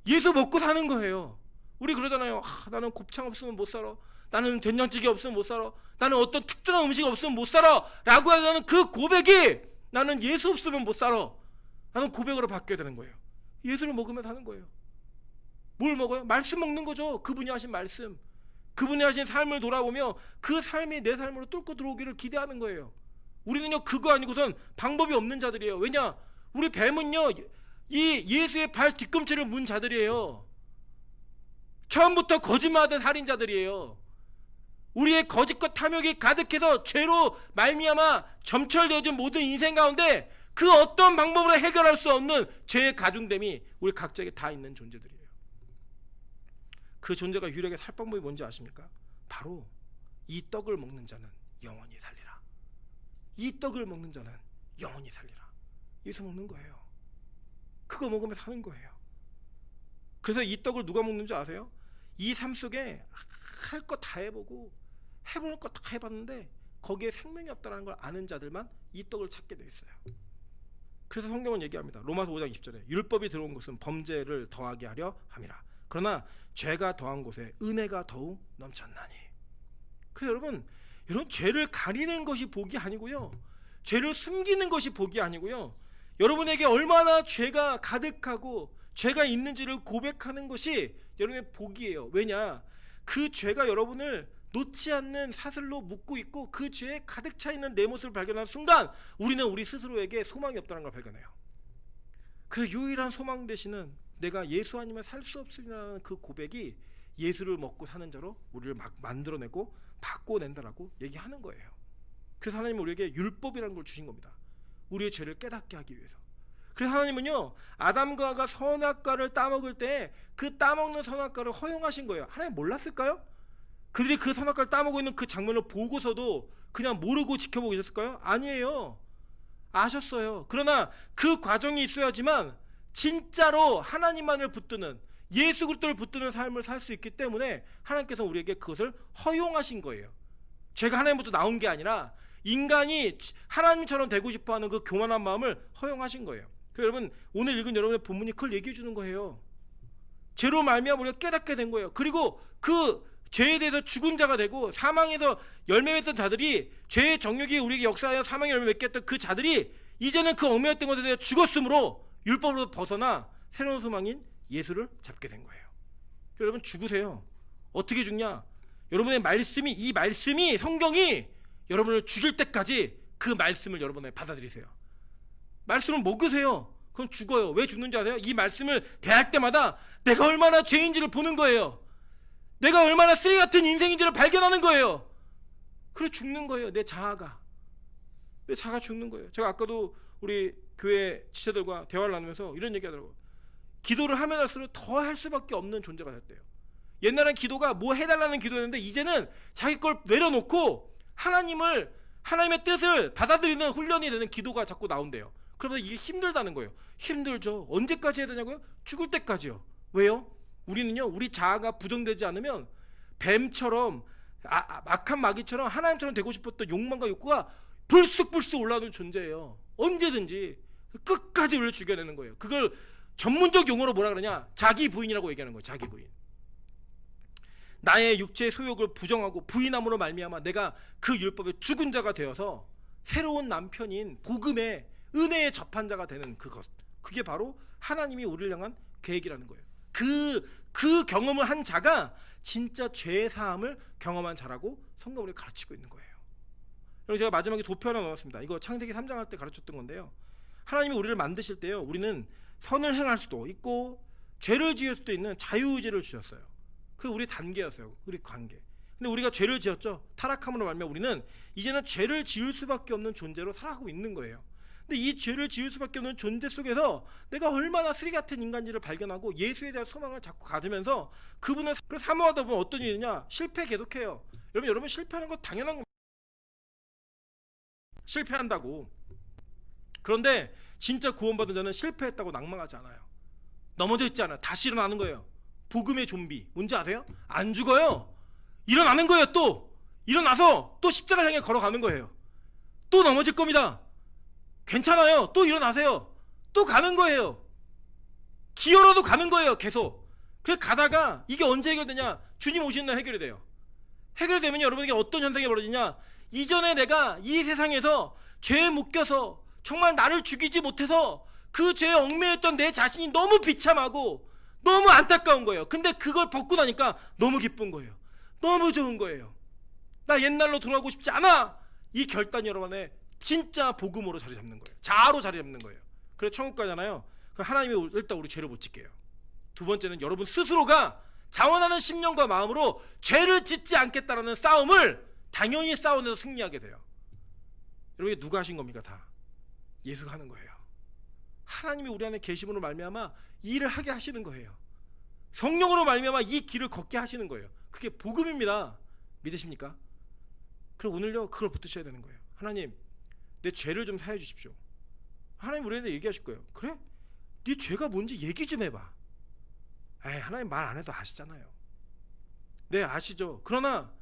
Speaker 1: 예수 먹고 사는 거예요. 우리 그러잖아요. 나는 곱창 없으면 못 살아. 나는 된장찌개 없으면 못 살아. 나는 어떤 특정한 음식 없으면 못 살아 라고 하는 그 고백이 나는 예수 없으면 못 살아 라는 고백으로 바뀌어야 되는 거예요. 예수를 먹으면 사는 거예요. 뭘 먹어요? 말씀 먹는 거죠. 그분이 하신 말씀, 그분이 하신 삶을 돌아보며 그 삶이 내 삶으로 뚫고 들어오기를 기대하는 거예요. 우리는요 그거 아니고선 방법이 없는 자들이에요. 왜냐? 우리 뱀은요 이 예수의 발 뒤꿈치를 문 자들이에요. 처음부터 거짓말하던 살인자들이에요. 우리의 거짓과 탐욕이 가득해서 죄로 말미암아 점철되어진 모든 인생 가운데 그 어떤 방법으로 해결할 수 없는 죄의 가중됨이 우리 각자에게 다 있는 존재들이에요. 그 존재가 유일하게 살 방법이 뭔지 아십니까? 바로 이 떡을 먹는 자는 영원히 살리라. 이 떡을 먹는 자는 영원히 살리라. 예수 먹는 거예요. 그거 먹으면 사는 거예요. 그래서 이 떡을 누가 먹는 줄 아세요? 이 삶 속에 할 거 다 해보고 해볼 거 다 해봤는데 거기에 생명이 없다는 걸 아는 자들만 이 떡을 찾게 돼 있어요. 그래서 성경은 얘기합니다. 로마서 5장 20절에 율법이 들어온 것은 범죄를 더하게 하려 함이라. 그러나 죄가 더한 곳에 은혜가 더욱 넘쳤나니. 그래서 여러분 죄를 가리는 것이 복이 아니고요, 죄를 숨기는 것이 복이 아니고요, 여러분에게 얼마나 죄가 가득하고 죄가 있는지를 고백하는 것이 여러분의 복이에요. 왜냐? 그 죄가 여러분을 놓지 않는 사슬로 묶고 있고 그 죄에 가득 차 있는 내 모습을 발견하는 순간 우리는 우리 스스로에게 소망이 없다는 걸 발견해요. 그 유일한 소망 되시는 내가 예수 아니면 살 수 없으리라는 그 고백이 예수를 먹고 사는 자로 우리를 막 만들어내고 바꿔낸다라고 얘기하는 거예요. 그래서 하나님은 우리에게 율법이라는 걸 주신 겁니다. 우리의 죄를 깨닫게 하기 위해서. 그래서 하나님은요 아담과 하와가 선악과를 따먹을 때 그 따먹는 선악과를 허용하신 거예요. 하나님 몰랐을까요? 그들이 그 선악과를 따먹고 있는 그 장면을 보고서도 그냥 모르고 지켜보고 있었을까요? 아니에요. 아셨어요. 그러나 그 과정이 있어야지만 진짜로 하나님만을 붙드는, 예수 그리스도를 붙드는 삶을 살 수 있기 때문에 하나님께서 우리에게 그것을 허용하신 거예요. 죄가 하나님부터 나온 게 아니라 인간이 하나님처럼 되고 싶어하는 그 교만한 마음을 허용하신 거예요. 그래서 여러분 오늘 읽은 여러분의 본문이 그걸 얘기해 주는 거예요. 죄로 말미암아 우리가 깨닫게 된 거예요. 그리고 그 죄에 대해서 죽은 자가 되고 사망에서 열매 맺던 자들이, 죄의 정욕이 우리에게 역사하여 사망의 열매 맺게 했던 그 자들이 이제는 그 얽매였던 것에 대해 죽었으므로 율법으로 벗어나 새로운 소망인 예수를 잡게 된 거예요. 여러분 죽으세요. 어떻게 죽냐? 여러분의 말씀이, 이 말씀이, 성경이 여러분을 죽일 때까지 그 말씀을 여러분에 받아들이세요. 말씀을 먹으세요. 그럼 죽어요. 왜 죽는지 아세요? 이 말씀을 대할 때마다 내가 얼마나 죄인지를 보는 거예요. 내가 얼마나 쓰레기 같은 인생인지를 발견하는 거예요. 그래 죽는 거예요. 내 자아가. 왜 자가 죽는 거예요? 제가 아까도 우리 교회 지체들과 대화를 나누면서 이런 얘기 하더라고요. 기도를 하면 할수록 더 할 수밖에 없는 존재가 됐대요. 옛날엔 기도가 뭐 해달라는 기도였는데 이제는 자기 걸 내려놓고 하나님의 뜻을 받아들이는 훈련이 되는 기도가 자꾸 나온대요. 그러면 이게 힘들다는 거예요. 힘들죠. 언제까지 해야 되냐고요? 죽을 때까지요. 왜요? 우리는요, 우리 자아가 부정되지 않으면 뱀처럼 악한 마귀처럼 하나님처럼 되고 싶었던 욕망과 욕구가 불쑥불쑥 올라오는 존재예요. 언제든지 끝까지 우리를 죽여내는 거예요. 그걸 전문적 용어로 뭐라 그러냐? 자기 부인이라고 얘기하는 거예요. 자기 부인. 나의 육체의 소욕을 부정하고 부인함으로 말미암아 내가 그 율법의 죽은 자가 되어서 새로운 남편인 복음의 은혜에 접한 자가 되는 그것. 그게 바로 하나님이 우리를 향한 계획이라는 거예요. 그 경험을 한 자가 진짜 죄 사함을 경험한 자라고 성경은 우리가 가르치고 있는 거예요. 그리고 제가 마지막에 도표 하나 넣었습니다. 이거 창세기 3장 할 때 가르쳤던 건데요. 하나님이 우리를 만드실 때요, 우리는 선을 행할 수도 있고 죄를 지을 수도 있는 자유의지를 주셨어요. 그게 우리 단계였어요. 우리 관계. 근데 우리가 죄를 지었죠. 타락함으로 말미암아 우리는 이제는 죄를 지을 수밖에 없는 존재로 살아가고 있는 거예요. 근데 이 죄를 지을 수밖에 없는 존재 속에서 내가 얼마나 쓰레기 같은 인간지를 발견하고 예수에 대한 소망을 자꾸 가지면서 그분을 사모하다 보면 어떤 일이냐? 실패 계속해요. 여러분 실패하는 건 당연한 겁니다. 실패한다고. 그런데 진짜 구원받은 자는 실패했다고 낭망하지 않아요. 넘어져 있지 않아요. 다시 일어나는 거예요. 복음의 좀비. 뭔지 아세요? 안 죽어요. 일어나는 거예요. 또 일어나서 또 십자가를 향해 걸어가는 거예요. 또 넘어질 겁니다. 괜찮아요. 또 일어나세요. 또 가는 거예요. 기어로도 가는 거예요. 계속. 그래서 가다가 이게 언제 해결되냐? 주님 오시는 날 해결이 돼요. 해결이 되면 여러분에게 어떤 현상이 벌어지냐? 이전에 내가 이 세상에서 죄에 묶여서 정말 나를 죽이지 못해서 그 죄에 얽매였던 내 자신이 너무 비참하고 너무 안타까운 거예요. 근데 그걸 벗고 나니까 너무 기쁜 거예요. 너무 좋은 거예요. 나 옛날로 돌아가고 싶지 않아. 이 결단이 여러분 안에 진짜 복음으로 자리 잡는 거예요. 자아로 자리 잡는 거예요. 그래서 천국 가잖아요. 그럼 하나님이 일단 우리 죄를 못 짓게요. 두 번째는 여러분 스스로가 자원하는 심령과 마음으로 죄를 짓지 않겠다라는 싸움을 당연히 싸워내서 승리하게 돼요. 여러분, 누가 하신 겁니까? 다 예수가 하는 거예요. 하나님이 우리 안에 계심으로 말미암아 이 일을 하게 하시는 거예요. 성령으로 말미암아 이 길을 걷게 하시는 거예요. 그게 복음입니다. 믿으십니까? 그럼 오늘요 그걸 붙드셔야 되는 거예요. 하나님, 내 죄를 좀 사해 주십시오. 하나님 우리한테 얘기하실 거예요. 그래? 네 죄가 뭔지 얘기 좀 해봐. 에이, 하나님 말 안 해도 아시잖아요. 네, 아시죠. 그러나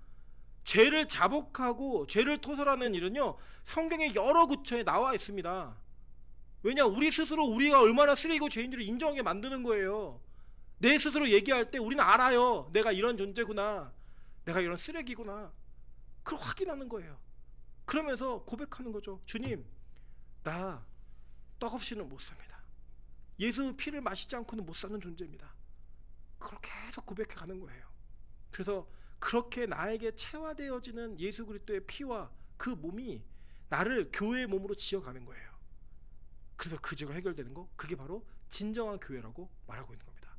Speaker 1: 죄를 자복하고 죄를 토설하는 일은요 성경의 여러 구처에 나와 있습니다. 왜냐? 우리 스스로 우리가 얼마나 쓰레기고 죄인들을 인정하게 만드는 거예요. 내 스스로 얘기할 때 우리는 알아요. 내가 이런 존재구나. 내가 이런 쓰레기구나. 그걸 확인하는 거예요. 그러면서 고백하는 거죠. 주님, 나 떡 없이는 못 삽니다. 예수 피를 마시지 않고는 못 사는 존재입니다. 그걸 계속 고백해 가는 거예요. 그래서 그렇게 나에게 체화되어지는 예수 그리스도의 피와 그 몸이 나를 교회의 몸으로 지어가는 거예요. 그래서 그 죄가 해결되는 거, 그게 바로 진정한 교회라고 말하고 있는 겁니다.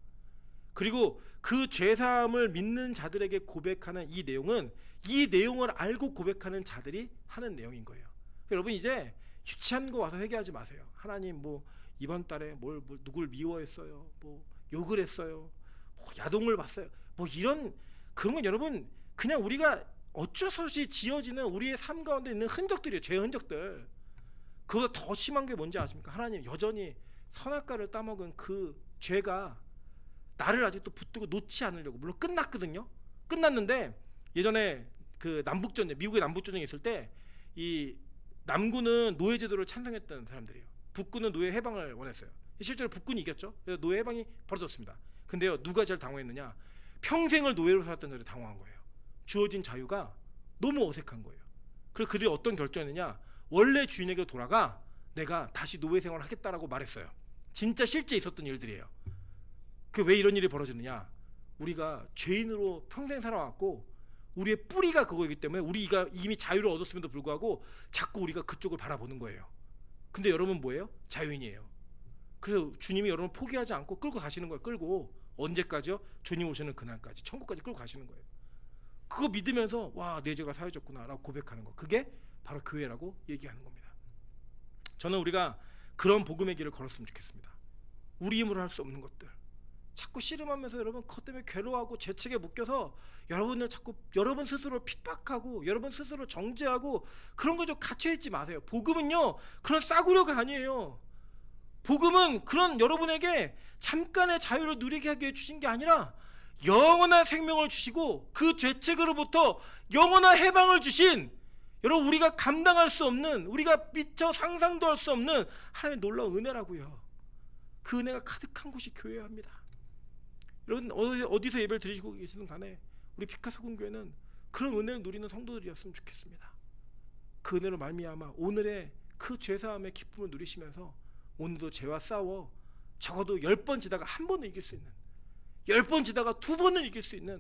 Speaker 1: 그리고 그 죄사함을 믿는 자들에게 고백하는 이 내용은 이 내용을 알고 고백하는 자들이 하는 내용인 거예요. 여러분 이제 유치한 거 와서 회개하지 마세요. 하나님 뭐 이번 달에 뭘 누굴 미워했어요, 뭐 욕을 했어요, 뭐 야동을 봤어요, 뭐 이런 그런 건 여러분 그냥 우리가 어쩔 수 없이 지어지는 우리의 삶 가운데 있는 흔적들이에요. 죄 흔적들. 그보다 더 심한 게 뭔지 아십니까? 하나님 여전히 선악과를 따먹은 그 죄가 나를 아직도 붙들고 놓지 않으려고. 물론 끝났거든요. 끝났는데 예전에 그 남북전쟁, 미국의 남북전쟁이 있을 때 이 남군은 노예 제도를 찬성했던 사람들이에요. 북군은 노예 해방을 원했어요. 실제로 북군이 이겼죠. 그래서 노예 해방이 벌어졌습니다. 근데요, 누가 제일 당황했느냐? 평생을 노예로 살았던 자들이 당황한 거예요. 주어진 자유가 너무 어색한 거예요. 그래서 그들이 어떤 결정했느냐? 원래 주인에게 돌아가 내가 다시 노예 생활을 하겠다라고 말했어요. 진짜 실제 있었던 일들이에요. 그 왜 이런 일이 벌어지느냐? 우리가 죄인으로 평생 살아왔고 우리의 뿌리가 그거이기 때문에 우리가 이미 자유를 얻었음에도 불구하고 자꾸 우리가 그쪽을 바라보는 거예요. 근데 여러분 뭐예요? 자유인이에요. 그래서 주님이 여러분 포기하지 않고 끌고 가시는 거예요. 끌고 언제까지요? 주님 오시는 그날까지, 천국까지 끌고 가시는 거예요. 그거 믿으면서 와, 내 죄가 사해졌구나 라고 고백하는 거, 그게 바로 교회라고 얘기하는 겁니다. 저는 우리가 그런 복음의 길을 걸었으면 좋겠습니다. 우리 힘으로 할 수 없는 것들 자꾸 씨름하면서 여러분 그것 때문에 괴로워하고 죄책에 묶여서 여러분을 자꾸 여러분 스스로 핍박하고 여러분 스스로 정죄하고 그런 거 좀 갇혀있지 마세요. 복음은요 그런 싸구려가 아니에요. 복음은 그런 여러분에게 잠깐의 자유를 누리게 하기 위해 주신 게 아니라 영원한 생명을 주시고 그 죄책으로부터 영원한 해방을 주신, 여러분 우리가 감당할 수 없는, 우리가 미처 상상도 할 수 없는 하나님의 놀라운 은혜라고요. 그 은혜가 가득한 곳이 교회입니다. 여러분 어디서 예배를 드리시고 계시든 간에 우리 피카소 공교회는 그런 은혜를 누리는 성도들이었으면 좋겠습니다. 그 은혜로 말미암아 오늘의 그 죄사함의 기쁨을 누리시면서 오늘도 죄와 싸워 적어도 10번 지다가 한 번은 이길 수 있는, 10번 지다가 2번은 이길 수 있는